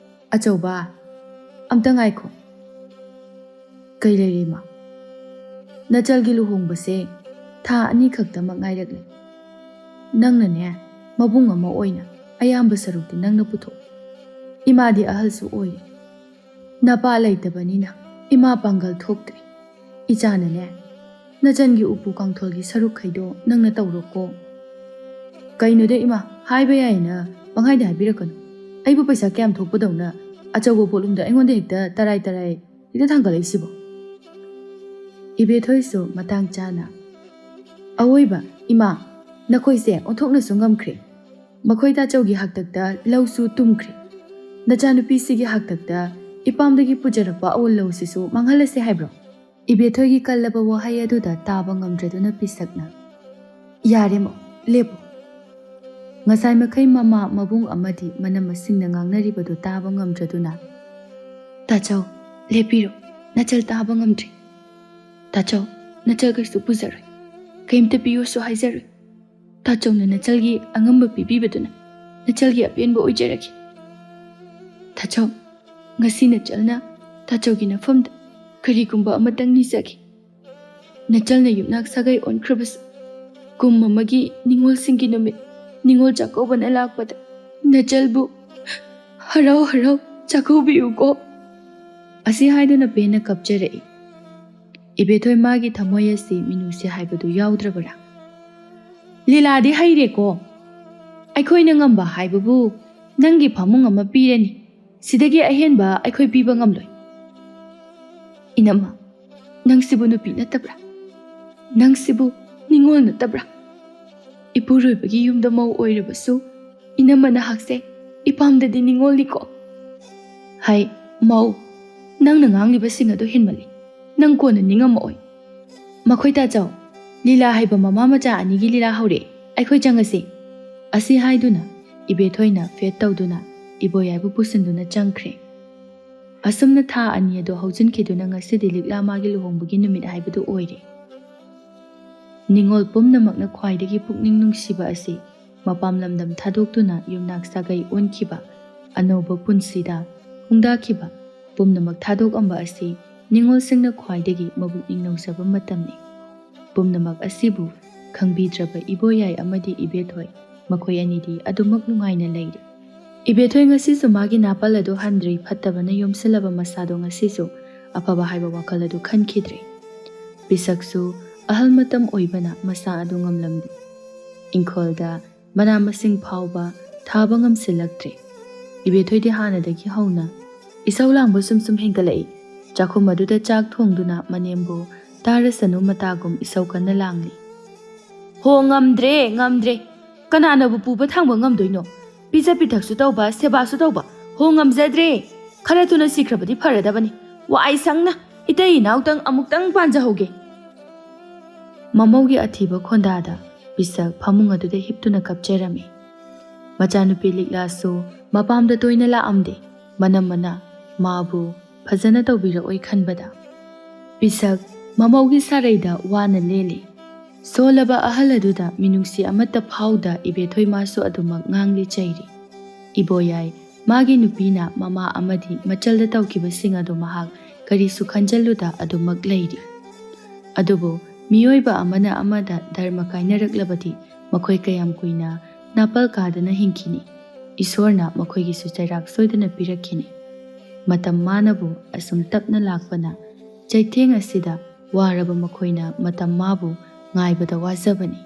ꯑꯆꯧꯕ, ꯑꯝꯇ ꯉꯥꯏꯈꯣ꯫ ꯀꯩ ꯂꯩꯔꯦ ꯏꯃꯥ? ꯅꯆꯜꯒꯤ ꯂꯨꯍꯣꯡꯕꯁꯦ ꯊꯥ 2 ꯈꯛꯇꯃꯛ ꯉꯥꯏꯔꯛꯂꯦ꯫ ꯅꯪꯅꯅꯦ ꯃꯕꯨꯡ ꯑꯃ ꯑꯣꯏꯅ ꯑꯌꯥꯝꯕ ꯁꯔꯨꯛꯇꯤ ꯅꯪꯅ ꯄꯨꯊꯣꯛ꯫ ꯏꯃꯥꯗꯤ ꯑꯍꯜꯁꯨ ꯑꯣꯏꯔꯦ꯫ ꯅꯄꯥ ꯂꯩꯇꯕꯅꯤꯅ ꯏꯃꯥ ꯄꯥꯡꯒꯜ ꯊꯣꯛꯇ꯭ꯔꯤ꯫ ꯏꯆꯥꯅꯅꯦ ꯅꯆꯟꯒꯤ ꯎꯄꯨ ꯀꯥꯡꯊꯣꯜꯒꯤ ꯁꯔꯨꯛꯈꯩꯗꯣ ꯅꯪꯅ ꯇꯧꯔꯣꯀꯣ꯫ ꯀꯩꯅꯣꯗ ꯏꯃꯥ, ꯍꯥꯏꯕ ꯌꯥꯏꯅ ꯄꯪꯍꯥꯏꯗ ꯍꯥꯏꯕꯤꯔꯛꯀꯅꯨ꯫ ꯑꯩꯕꯨ ꯄꯩꯁꯥ ꯀꯌꯥꯝ ꯊꯣꯛꯄꯗꯧꯅ ꯑꯆꯧꯕ ꯄꯣꯠꯂꯨꯝꯗ ꯑꯩꯉꯣꯟꯗ ꯍꯦꯛꯇ ꯇꯔꯥꯏ ꯍꯦꯛꯇ ꯊꯥꯡꯒꯠꯂꯛꯏꯁꯤꯕꯣ? ꯏꯕꯦꯊꯣꯏꯁꯨ ꯃꯇꯥꯡ ꯆꯥꯅ ꯑꯋꯣꯏꯕ ꯏꯃꯥ, ꯅꯈꯣꯏꯁꯦ ꯑꯣꯟꯊꯣꯛꯅꯁꯨ ꯉꯝꯈ꯭ꯔꯦ꯫ ꯃꯈꯣꯏ ꯇꯥꯆꯧꯒꯤ ꯍꯥꯛꯇꯛꯇ ꯂꯧꯁꯨ ꯇꯨꯝꯈ꯭ꯔꯦ꯫ ꯅꯆꯥꯅꯨꯄꯤꯁꯤꯒꯤ ꯍꯥꯛꯇꯛꯇ ꯏꯄꯥꯝꯗꯒꯤ ꯄꯨꯖꯔꯛꯄ ꯑꯋꯜ ꯂꯧꯁꯤꯁꯨ ꯃꯥꯡꯍꯜꯂꯁꯦ ꯍꯥꯏꯕ꯭ꯔꯣ? ꯏꯕꯦꯊꯣꯏꯒꯤ ꯀꯜꯂꯕ ꯋꯥꯍꯩ ꯑꯗꯨꯗ ꯇꯥꯕ ꯉꯝꯗ꯭ꯔꯗꯨꯅ ꯄꯤꯁꯛꯅ ꯌꯥꯔꯦꯃꯣ, ꯂꯦꯞꯄꯣ꯫ ꯉꯁꯥꯏ ꯃꯈꯩ ꯃꯃꯥ ꯃꯕꯨꯡ ꯑꯃꯗꯤ ꯃꯅꯝꯃꯁꯤꯡꯅ ꯉꯥꯡꯅꯔꯤꯕꯗꯨ ꯇꯥꯕ ꯉꯝꯗ꯭ꯔꯗꯨꯅ ꯇꯥꯆꯧ, ꯂꯦꯞꯄꯤꯔꯣ, ꯅꯆꯜ ꯇꯥꯕ ꯉꯝꯗ꯭ꯔꯤ꯫ ꯇꯥꯆꯧ, ꯅꯆꯜ ꯀꯩꯁꯨ ꯄꯨꯖꯔꯣꯏ, ꯀꯩꯝꯇ ꯄꯤꯌꯨꯁꯨ ꯍꯥꯏꯖꯔꯣꯏ꯫ ꯇꯥꯆꯧꯅ ꯅꯆꯜꯒꯤ ꯑꯉꯝꯕ ꯄꯤꯕꯤꯕꯗꯨꯅ ꯅꯆꯜꯒꯤ ꯑꯄꯦꯟꯕ ꯑꯣꯏꯖꯔꯒꯦ꯫ ꯇꯥꯆꯧ, ꯉꯁꯤ ꯅꯆꯜꯅ ꯇꯥꯆꯧꯒꯤ ꯅꯐꯝꯗ ꯀꯔꯤꯒꯨꯝꯕ ꯑꯃꯇꯪ ꯅꯤꯖꯒꯦ꯫ ꯅꯆꯜꯅ ꯌꯨꯝꯅꯥꯛ ꯁꯥꯒꯩ ꯑꯣꯟꯈ꯭ꯔꯕꯁꯨ ꯀꯨꯝ ꯑꯃꯒꯤ ꯅꯤꯉꯣꯜꯁꯤꯡꯒꯤ ꯅꯨꯃꯤꯠ ꯅꯤꯉꯣꯜ ꯆꯥꯛꯀꯧꯕꯅ ꯂꯥꯛꯄꯗ ꯅꯆꯜꯕꯨ ꯍꯔꯥꯎ ꯍꯔꯥꯎ ꯆꯥꯛꯀꯧꯕꯤꯌꯨꯀꯣ꯫ ꯑꯁꯤ ꯍꯥꯏꯗꯨꯅ ꯄꯦꯟꯅ ꯀꯞꯆꯔꯛꯏ꯫ ꯏꯕꯦꯊꯣꯏ ꯃꯥꯒꯤ ꯊꯃꯣꯏ ꯑꯁꯤ ꯃꯤꯅꯨꯡꯁꯤ ꯍꯥꯏꯕꯗꯨ ꯌꯥꯎꯗ꯭ꯔꯕꯔꯥ? ꯂꯤꯂꯥꯗꯤ ꯍꯩꯔꯦꯀꯣ꯫ ꯑꯩꯈꯣꯏꯅ ꯉꯝꯕ ꯍꯥꯏꯕꯕꯨ ꯅꯪꯒꯤ ꯐꯃꯨꯡ ꯑꯃ ꯄꯤꯔꯅꯤ꯫ ꯁꯤꯗꯒꯤ ꯑꯍꯦꯟꯕ ꯑꯩꯈꯣꯏ ꯄꯤꯕ ꯉꯝꯂꯣꯏ꯫ ꯏꯅꯝꯃ, ꯅꯪꯁꯤꯕꯨ ꯅꯨꯄꯤ ꯅꯠꯇꯕ꯭ꯔꯥ? ꯅꯪꯁꯤꯕꯨ ꯅꯤꯉꯣꯜ ꯅꯠꯇꯕ꯭ꯔꯥ? ꯏꯄꯨꯔꯣꯏꯕꯒꯤ ꯌꯨꯝꯗ ꯃꯧ ꯑꯣꯏꯔꯕꯁꯨ ꯏꯅꯝꯃ ꯅꯍꯥꯛꯁꯦ ꯏꯄꯥꯝꯗꯗꯤ ꯅꯤꯡꯉꯣꯜꯅꯤꯀꯣ꯫ ꯍꯥꯏ ꯃꯧ, ꯅꯪꯅ ꯉꯥꯡꯂꯤꯕꯁꯤꯡ ꯑꯗꯨ ꯍꯦꯟꯃꯜꯂꯤ꯫ ꯅꯪ ꯀꯣꯟꯅ ꯅꯤꯡꯉꯝꯃꯛꯑꯣꯏ꯫ ꯃꯈꯣꯏ ꯇꯥꯆꯧ, ꯂꯤꯂꯥ ꯍꯩꯕ ꯃꯃꯥ ꯃꯆꯥ ꯑꯅꯤꯒꯤ ꯂꯤꯂꯥ ꯍꯧꯔꯛꯑꯦ, ꯑꯩꯈꯣꯏ ꯆꯪꯉꯁꯤ꯫ ꯑꯁꯤ ꯍꯥꯏꯗꯨꯅ ꯏꯕꯦꯊꯣꯏꯅ ꯐꯦꯠ ꯇꯧꯗꯨꯅ ꯏꯕꯣꯌꯥꯏꯕꯨ ꯄꯨꯁꯤꯟꯗꯨꯅ ꯆꯪꯈ꯭ꯔꯦ꯫ ꯑꯁꯨꯝꯅ ꯊꯥ 2 ꯑꯗꯨ ꯍꯧꯖꯤꯟꯈꯤꯗꯨꯅ ꯉꯁꯤꯗꯤ ꯂꯤꯛꯂꯥ ꯃꯥꯒꯤ ꯂꯨꯍꯣꯡꯕꯒꯤ ꯅꯨꯃꯤꯠ ꯍꯥꯏꯕꯗꯨ ꯑꯣꯏꯔꯦ꯫ ꯅꯤꯡꯉꯣꯜ ꯄꯨꯝꯅꯃꯛꯅ ꯈ꯭ꯋꯥꯏꯗꯒꯤ ꯄꯨꯛꯅꯤꯡ ꯅꯨꯡꯁꯤꯕ ꯑꯁꯤ ꯃꯄꯥꯝ ꯂꯝꯗꯝ ꯊꯥꯗꯣꯛꯇꯨꯅ ꯌꯨꯝꯅꯥꯛ ꯁꯥꯒꯩ ꯑꯣꯟꯈꯤꯕ, ꯑꯅꯧꯕ ꯄꯨꯟꯁꯤꯗ ꯍꯣꯡꯗꯥꯈꯤꯕ ꯄꯨꯝꯅꯃꯛ ꯊꯥꯗꯣꯛꯑꯝꯕ ꯑꯁꯤ ꯅꯤꯡꯉꯣꯜꯁꯤꯡꯅ ꯈ꯭ꯋꯥꯏꯗꯒꯤ ꯃꯕꯨꯛꯅꯤꯡ ꯅꯧꯖꯕ ꯃꯇꯝꯅꯤ꯫ ꯄꯨꯝꯅꯃꯛ ꯑꯁꯤꯕꯨ ꯈꯪꯕꯤꯗ꯭ꯔꯕ ꯏꯕꯣꯌꯥꯏ ꯑꯃꯗꯤ ꯏꯕꯦꯊꯣꯏ, ꯃꯈꯣꯏ ꯑꯅꯤꯗꯤ ꯑꯗꯨꯃꯛ ꯅꯨꯡꯉꯥꯏꯅ ꯂꯩꯔꯤ꯫ ꯏꯕꯦꯊꯣꯏ ꯉꯁꯤꯁꯨ ꯃꯥꯒꯤ ꯅꯥꯄꯜ ꯑꯗꯨ ꯍꯟꯗ꯭ꯔꯤ ꯐꯠꯇꯕꯅ ꯌꯣꯝꯁꯤꯜꯂꯕ ꯃꯁꯥꯗꯣ ꯉꯁꯤꯁꯨ ꯑꯐꯕ ꯍꯥꯏꯕ ꯋꯥꯈꯜ ꯑꯗꯨ ꯈꯟꯈꯤꯗ꯭ꯔꯦ꯫ ꯄꯤꯁꯛꯁꯨ ꯑꯍꯜ ꯃꯇꯝ ꯑꯣꯏꯕꯅ ꯃꯁꯥ ꯑꯗꯨ ꯉꯝꯂꯝꯗꯦ꯫ ꯏꯪꯈꯣꯜꯗ ꯃꯅꯥ ꯃꯁꯤꯡ ꯐꯥꯎꯕ ꯊꯥꯕ ꯉꯝꯁꯤꯜꯂꯛꯇ꯭ꯔꯦ꯫ ꯏꯕꯦꯊꯣꯏꯗꯤ ꯍꯥꯟꯅꯗꯒꯤ ꯍꯧꯅ ꯏꯁꯧ ꯂꯥꯡꯕ ꯁꯨꯝ ꯍꯦꯟꯒꯠꯂꯛꯏ꯫ ꯆꯥꯛꯈꯨꯝ ꯑꯗꯨꯗ ꯆꯥꯛ ꯊꯣꯡꯗꯨꯅ ꯃꯅꯦꯝꯕꯨ ꯇꯥꯔꯁꯅꯨ ꯃꯇꯥꯒꯨꯝ ꯏꯁꯧ ꯀꯟꯅ ꯂꯥꯡꯂꯤ꯫ ꯍꯣ ꯉꯝꯗ꯭ꯔꯦ, ꯀꯅꯥꯅꯕꯨ ꯄꯨꯕ ꯊꯥꯡꯕ ꯉꯝꯗꯣꯏꯅꯣ? ꯄꯤꯖ ꯄꯤꯊꯛꯁꯨ ꯇꯧꯕ, ꯁꯦꯕꯥꯁꯨ ꯇꯧꯕ, ꯍꯣ ꯉꯝꯖꯗ꯭ꯔꯦ, ꯈꯔ ꯊꯨꯅ ꯁꯤꯈ꯭ꯔꯕꯗꯤ ꯐꯔꯗꯕꯅꯤ, ꯋꯥꯏ ꯁꯪꯅ ꯏꯇꯩ ꯏꯅꯥꯎꯇꯪ ꯑꯃꯨꯛꯇꯪ ꯄꯥꯟꯖꯍꯧꯒꯦ꯫ ꯃꯃꯧꯒꯤ ꯑꯊꯤꯕ ꯈꯣꯟꯗꯥꯗ ꯄꯤꯁꯛ ꯐꯃꯨꯡ ꯑꯗꯨꯗ ꯍꯤꯞꯇꯨꯅ ꯀꯞꯆꯔꯝꯃꯤ꯫ ꯃꯆꯥꯅꯨꯄꯤ ꯂꯤꯛꯂꯥꯁꯨ ꯃꯄꯥꯝꯗ ꯇꯣꯏꯅ ꯂꯥꯛꯑꯝꯗꯦ, ꯃꯅꯝꯃꯅ ꯃꯥꯕꯨ ꯐꯖꯅ ꯇꯧꯕꯤꯔꯛꯑꯣꯏ ꯈꯟꯕꯗ꯫ ꯄꯤꯁꯛ ꯃꯃꯧꯒꯤ ꯁꯥꯔꯩꯗ ꯋꯥꯅ ꯂꯦꯜꯂꯤ꯫ ꯁꯣꯜꯂꯕ ꯑꯍꯜ ꯑꯗꯨꯗ ꯃꯤꯅꯨꯡꯁꯤ ꯑꯃꯠꯇ ꯐꯥꯎꯗ ꯏꯕꯦꯊꯣꯏ ꯃꯥꯁꯨ ꯑꯗꯨꯃꯛ ꯉꯥꯡꯂꯤ ꯆꯩꯔꯤ꯫ ꯏꯕꯣꯌꯥꯏ ꯃꯥꯒꯤ ꯅꯨꯄꯤꯅ ꯃꯃꯥ ꯑꯃꯗꯤ ꯃꯆꯜꯗ ꯇꯧꯈꯤꯕꯁꯤꯡ ꯑꯗꯨ ꯃꯍꯥꯛ ꯀꯔꯤꯁꯨ ꯈꯟꯖꯜꯂꯨꯗ ꯑꯗꯨꯃꯛ ꯂꯩꯔꯤ꯫ ꯑꯗꯨꯕꯨ ꯃꯤꯑꯣꯏꯕ ꯑꯃꯅ ꯑꯃꯗ ꯙꯔꯃ ꯀꯥꯏꯅꯔꯛꯂꯕꯗꯤ ꯃꯈꯣꯏ ꯀꯌꯥꯝ ꯀꯨꯏꯅ ꯅꯥꯄꯜ ꯀꯥꯗꯅ ꯍꯤꯡꯈꯤꯅꯤ? ꯏꯁꯣꯔꯅ ꯃꯈꯣꯏꯒꯤꯁꯨ ꯆꯩꯔꯥꯛ ꯁꯣꯏꯗꯅ ꯄꯤꯔꯛꯈꯤꯅꯤ꯫ ꯃꯇꯝ ꯃꯥꯅꯕꯨ ꯑꯁꯨꯝ ꯇꯞꯅ ꯂꯥꯛꯄꯅ ꯆꯩꯊꯦꯡ ꯑꯁꯤꯗ ꯋꯥꯔꯕ ꯃꯈꯣꯏꯅ ꯃꯇꯝ ꯃꯥꯕꯨ ꯉꯥꯏꯕꯗ ꯋꯥꯖꯕꯅꯤ꯫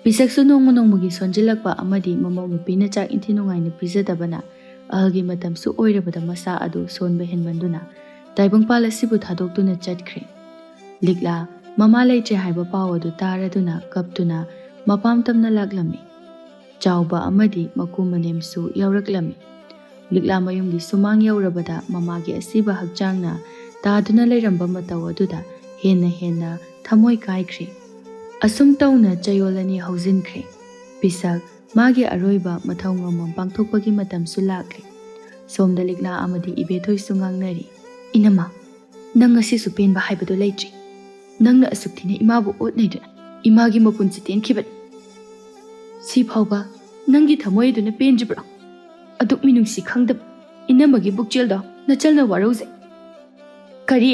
ꯄꯤꯁꯛꯁꯨ ꯅꯣꯡꯃ ꯅꯣꯡꯃꯒꯤ ꯁꯣꯟꯖꯤꯜꯂꯛꯄ ꯑꯃꯗꯤ ꯃꯃꯧ ꯅꯨꯄꯤꯅ ꯆꯥꯛ ꯏꯟꯊꯤ ꯅꯨꯡꯉꯥꯏꯅ ꯄꯤꯖꯗꯕꯅ ꯑꯍꯜꯒꯤ ꯃꯇꯝꯁꯨ ꯑꯣꯏꯔꯕꯗ ꯃꯁꯥ ꯑꯗꯨ ꯁꯣꯟꯕ ꯍꯦꯟꯃꯟꯗꯨꯅ ꯇꯥꯏꯕꯪꯄꯥꯜ ꯑꯁꯤꯕꯨ ꯊꯥꯗꯣꯛꯇꯨꯅ ꯆꯠꯈ꯭ꯔꯦ꯫ ꯂꯤꯛꯂꯥ ꯃꯃꯥ ꯂꯩꯇ꯭ꯔꯦ ꯍꯥꯏꯕ ꯄꯥꯎ ꯑꯗꯨ ꯇꯥꯔꯗꯨꯅ ꯀꯞꯇꯨꯅ ꯃꯄꯥꯝ ꯇꯝꯅ ꯂꯥꯛꯂꯝꯃꯤ꯫ ꯆꯥꯎꯕ ꯑꯃꯗꯤ ꯃꯀꯨ ꯃꯅꯦꯝꯁꯨ ꯌꯥꯎꯔꯛꯂꯝꯃꯤ꯫ ꯂꯤꯛꯂꯥ ꯃꯌꯨꯝꯒꯤ ꯁꯨꯃꯥꯡ ꯌꯧꯔꯕꯗ ꯃꯃꯥꯒꯤ ꯑꯁꯤꯕ ꯍꯛꯆꯥꯡꯅ ꯇꯥꯗꯨꯅ ꯂꯩꯔꯝꯕ ꯃꯇꯧ ꯑꯗꯨꯗ ꯍꯦꯟꯅ ꯊꯃꯣꯏ ꯀꯥꯏꯈ꯭ꯔꯦ꯫ ꯑꯁꯨꯝ ꯇꯧꯅ ꯆꯌꯣꯜ 2 ꯍꯧꯖꯤꯟꯈ꯭ꯔꯦ꯫ ꯄꯤꯁꯛ ꯃꯥꯒꯤ ꯑꯔꯣꯏꯕ ꯃꯊꯧ ꯉꯝꯃꯝ ꯄꯥꯡꯊꯣꯛꯄꯒꯤ ꯃꯇꯝꯁꯨ ꯂꯥꯛꯂꯦ꯫ ꯁꯣꯝꯗ ꯂꯤꯛꯂꯥ ꯑꯃꯗꯤ ꯏꯕꯦꯊꯣꯏꯁꯨ ꯉꯥꯡꯅꯔꯤ꯫ ꯏꯅꯝꯃ, ꯅꯪ ꯉꯁꯤꯁꯨ ꯄꯦꯟꯕ ꯍꯥꯏꯕꯗꯨ ꯂꯩꯇ꯭ꯔꯤ꯫ ꯅꯪꯅ ꯑꯁꯨꯛ ꯊꯤꯅ ꯏꯃꯥꯕꯨ ꯑꯣꯠꯅꯩꯗꯨꯅ ꯏꯃꯥꯒꯤ ꯃꯄꯨꯟꯁꯤ ꯇꯦꯟꯈꯤꯕꯅꯤ꯫ ꯁꯤ ꯐꯥꯎꯕ ꯅꯪꯒꯤ ꯊꯃꯣꯏ ꯑꯗꯨꯅ ꯄꯦꯟꯗ꯭ꯔꯤꯕ꯭ꯔꯣ? ꯑꯗꯨꯛ ꯃꯤꯅꯨꯡꯁꯤ ꯈꯪꯗꯕ ꯏꯅꯝꯃꯒꯤ ꯄꯨꯛꯆꯦꯜꯗꯣ ꯅꯆꯜꯅ ꯋꯥꯔꯧꯖꯩ꯫ ꯀꯔꯤ?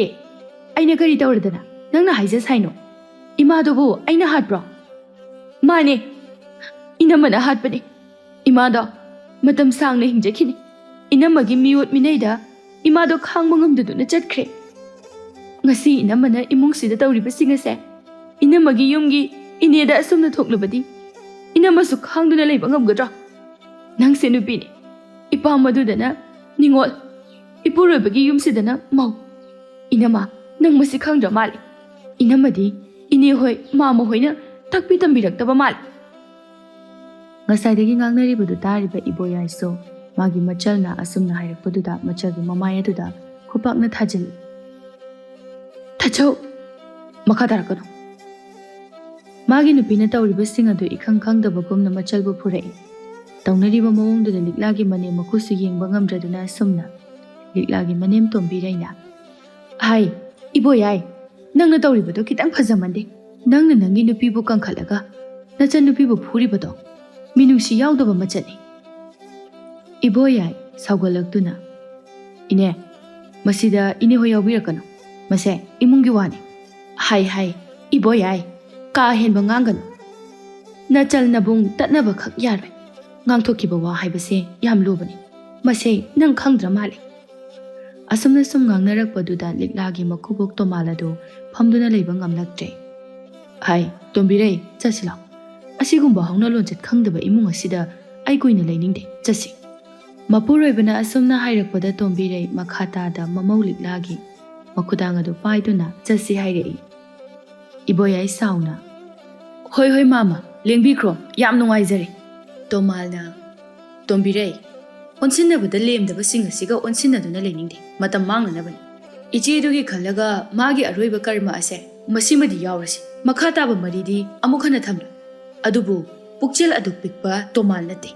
ꯑꯩꯅ ꯀꯔꯤ ꯇꯧꯔꯗꯅ ꯅꯪꯅ ꯍꯥꯏꯖ ꯁꯥꯏꯅꯣ? ꯏꯃꯥꯗꯨꯕꯨ ꯑꯩꯅ ꯍꯥꯠꯄ꯭ꯔꯣ? ꯃꯥꯅꯦ, ꯏꯅꯝꯃꯅ ꯍꯥꯠꯄꯅꯤ꯫ ꯏꯃꯥꯗꯣ ꯃꯇꯝ ꯁꯥꯡꯅ ꯍꯤꯡꯖꯈꯤꯅꯤ꯫ ꯏꯅꯝꯃꯒꯤ ꯃꯤꯑꯣꯠ ꯃꯤꯅꯩꯗ ꯏꯃꯥꯗꯣ ꯈꯥꯡꯕ ꯉꯝꯗꯗꯨꯅ ꯆꯠꯈ꯭ꯔꯦ꯫ ꯉꯁꯤ ꯏꯅꯝꯃꯅ ꯏꯃꯨꯡꯁꯤꯗ ꯇꯧꯔꯤꯕꯁꯤꯡ ꯑꯁꯦ ꯏꯅꯝꯃꯒꯤ ꯌꯨꯝꯒꯤ ꯏꯅꯦꯗ ꯑꯁꯨꯝꯅ ꯊꯣꯛꯂꯕꯗꯤ ꯏꯅꯝꯃꯁꯨ ꯈꯥꯡꯗꯨꯅ ꯂꯩꯕ ꯉꯝꯒꯗ꯭ꯔꯥ? ꯅꯪꯁꯦ ꯅꯨꯄꯤꯅꯤ, ꯏꯄꯥꯝ ꯑꯗꯨꯗꯅ ꯅꯤꯡꯉꯣꯜ, ꯏꯄꯨꯔꯣꯏꯕꯒꯤ ꯌꯨꯝꯁꯤꯗꯅ ꯃꯧ꯫ ꯏꯅꯝꯃ, ꯅꯪ ꯃꯁꯤ ꯈꯪꯗ꯭ꯔ ꯃꯥꯜꯂꯤ꯫ ꯏꯅꯝꯃꯗꯤ ꯏꯅꯦ ꯍꯣꯏ ꯃꯥꯃ ꯍꯣꯏꯅ ꯇꯥꯛꯄꯤ ꯇꯝꯕꯤꯔꯛꯇꯕ ꯃꯥꯜꯂꯤ꯫ ꯉꯁꯥꯏꯗꯒꯤ ꯉꯥꯡꯅꯔꯤꯕꯗꯨ ꯇꯥꯔꯤꯕ ꯏꯕꯣꯌꯥꯏꯁꯨ ꯃꯥꯒꯤ ꯃꯆꯜꯅ ꯑꯁꯨꯝꯅ ꯍꯥꯏꯔꯛꯄꯗꯨꯗ ꯃꯆꯜꯒꯤ ꯃꯃꯥꯏ ꯑꯗꯨꯗ ꯈꯨꯄꯥꯛꯅ ꯊꯥꯖꯤꯜꯂꯤ꯫ ꯇꯥꯆꯧ, ꯃꯈꯥ ꯇꯥꯔꯛꯀꯅꯨ꯫ ꯃꯥꯒꯤ ꯅꯨꯄꯤꯅ ꯇꯧꯔꯤꯕꯁꯤꯡ ꯑꯗꯨ ꯏꯈꯪ ꯈꯪꯗꯕꯒꯨꯝꯅ ꯃꯆꯜꯕꯨ ꯐꯨꯔꯛꯏ꯫ ꯇꯧꯅꯔꯤꯕ ꯃꯑꯣꯡꯗꯨꯗ ꯂꯤꯛꯂꯥꯒꯤ ꯃꯅꯦꯝ ꯃꯀꯨꯁꯨ ꯌꯦꯡꯕ ꯉꯝꯗ꯭ꯔꯗꯨꯅ ꯑꯁꯨꯝꯅ ꯂꯤꯛꯂꯥꯒꯤ ꯃꯅꯦꯝ ꯇꯣꯝꯕꯤꯔꯩꯅ, ꯍꯥꯏ ꯏꯕꯣꯌꯥꯏ, ꯅꯪꯅ ꯇꯧꯔꯤꯕꯗꯣꯈꯤꯇꯪ ꯐꯖꯃꯟꯗꯦ꯫ ꯅꯪꯅ ꯅꯪꯒꯤ ꯅꯨꯄꯤꯕꯨ ꯀꯟꯈꯠꯂꯒ ꯅꯆꯟ ꯅꯨꯄꯤꯕꯨ ꯐꯨꯔꯤꯕꯗꯣ ꯃꯤꯅꯨꯡꯁꯤ ꯌꯥꯎꯗꯕ ꯃꯆꯠꯅꯤ꯫ ꯏꯕꯣꯌꯥꯏ ꯁꯥꯎꯒꯠꯂꯛꯇꯨꯅ, ꯏꯅꯦ, ꯃꯁꯤꯗ ꯏꯅꯦ ꯍꯣꯏ ꯌꯥꯎꯕꯤꯔꯛꯀꯅꯨ, ꯃꯁꯦ ꯏꯃꯨꯡꯒꯤ ꯋꯥꯅꯤ꯫ ꯍꯥꯏ ꯏꯕꯣꯌꯥꯏ, ꯀꯥ ꯍꯦꯟꯕ ꯉꯥꯡꯒꯅꯨ꯫ ꯅꯆꯜ ꯅꯕꯨꯡ ꯇꯠꯅꯕ ꯈꯛ ꯌꯥꯔꯣꯏ꯫ ꯉꯥꯡꯊꯣꯛꯈꯤꯕ ꯋꯥ ꯍꯥꯏꯕꯁꯦ ꯌꯥꯝ ꯂꯨꯕꯅꯤ, ꯃꯁꯦ ꯅꯪ ꯈꯪꯗ꯭ꯔ ꯃꯥꯜꯂꯤ꯫ ꯑꯁꯨꯝꯅ ꯁꯨꯝ ꯉꯥꯡꯅꯔꯛꯄꯗꯨꯗ ꯂꯤꯛꯂꯥꯒꯤ ꯃꯀꯨꯕꯣꯛ ꯇꯣꯃꯥꯜ ꯑꯗꯨ ꯐꯝꯗꯨꯅ ꯂꯩꯕ ꯉꯝꯂꯛꯇ꯭ꯔꯦ꯫ ꯍꯥꯏ ꯇꯣꯝꯕꯤꯔꯩ, ꯆꯠꯁꯤ ꯂꯥꯎ꯫ ꯑꯁꯤꯒꯨꯝꯕ ꯍꯧꯅ ꯂꯣꯟꯆꯠ ꯈꯪꯗꯕ ꯏꯃꯨꯡ ꯑꯁꯤꯗ ꯑꯩ ꯀꯨꯏꯅ ꯂꯩꯅꯤꯡꯗꯦ, ꯆꯠꯁꯤ꯫ ꯃꯄꯨꯔꯣꯏꯕꯅ ꯑꯁꯨꯝꯅ ꯍꯥꯏꯔꯛꯄꯗ ꯇꯣꯝꯕꯤꯔꯩ ꯃꯈꯥ ꯇꯥꯗ ꯃꯃꯧ ꯂꯤꯛꯂꯥꯒꯤ ꯃꯈꯨꯗꯥꯡ ꯑꯗꯨ ꯄꯥꯏꯗꯨꯅ ꯆꯠꯁꯤ ꯍꯥꯏꯔꯛꯏ꯫ ꯏꯕꯣꯌꯥꯏ ꯁꯥꯎꯅ, ꯍꯣꯏ ꯍꯣꯏ ꯃꯥꯃ ꯂꯦꯡꯕꯤꯈ꯭ꯔꯣ ꯌꯥꯝ ꯅꯨꯡꯉꯥꯏꯖꯔꯦ ꯇꯣꯃꯥꯜꯅ ꯇꯣꯝꯕꯤꯔꯩ ꯑꯣꯟꯁꯤꯟꯅꯕꯗ ꯂꯦꯝꯗꯕꯁꯤꯡ ꯑꯁꯤꯒ ꯑꯣꯟꯁꯤꯟꯅꯗꯨꯅ ꯂꯩꯅꯤꯡꯗꯦ ꯃꯇꯝ ꯃꯥꯡꯅꯅꯕꯅꯤ ꯏꯆꯦꯗꯨꯒꯤ ꯈꯜꯂꯒ ꯃꯥꯒꯤ ꯑꯔꯣꯏꯕ ꯀꯔꯃ ꯑꯁꯦ ꯃꯁꯤꯃꯗꯤ ꯌꯥꯎꯔꯁꯤ ꯃꯈꯥ ꯇꯥꯕ ꯃꯔꯤꯗꯤ ꯑꯃꯨꯛ ꯍꯟꯅ ꯊꯝꯂꯣꯏ ꯑꯗꯨꯕꯨ ꯄꯨꯛꯆꯦꯜ ꯑꯗꯨꯛ ꯄꯤꯛꯄ ꯇꯣꯃꯥꯜ ꯅꯠꯇꯦ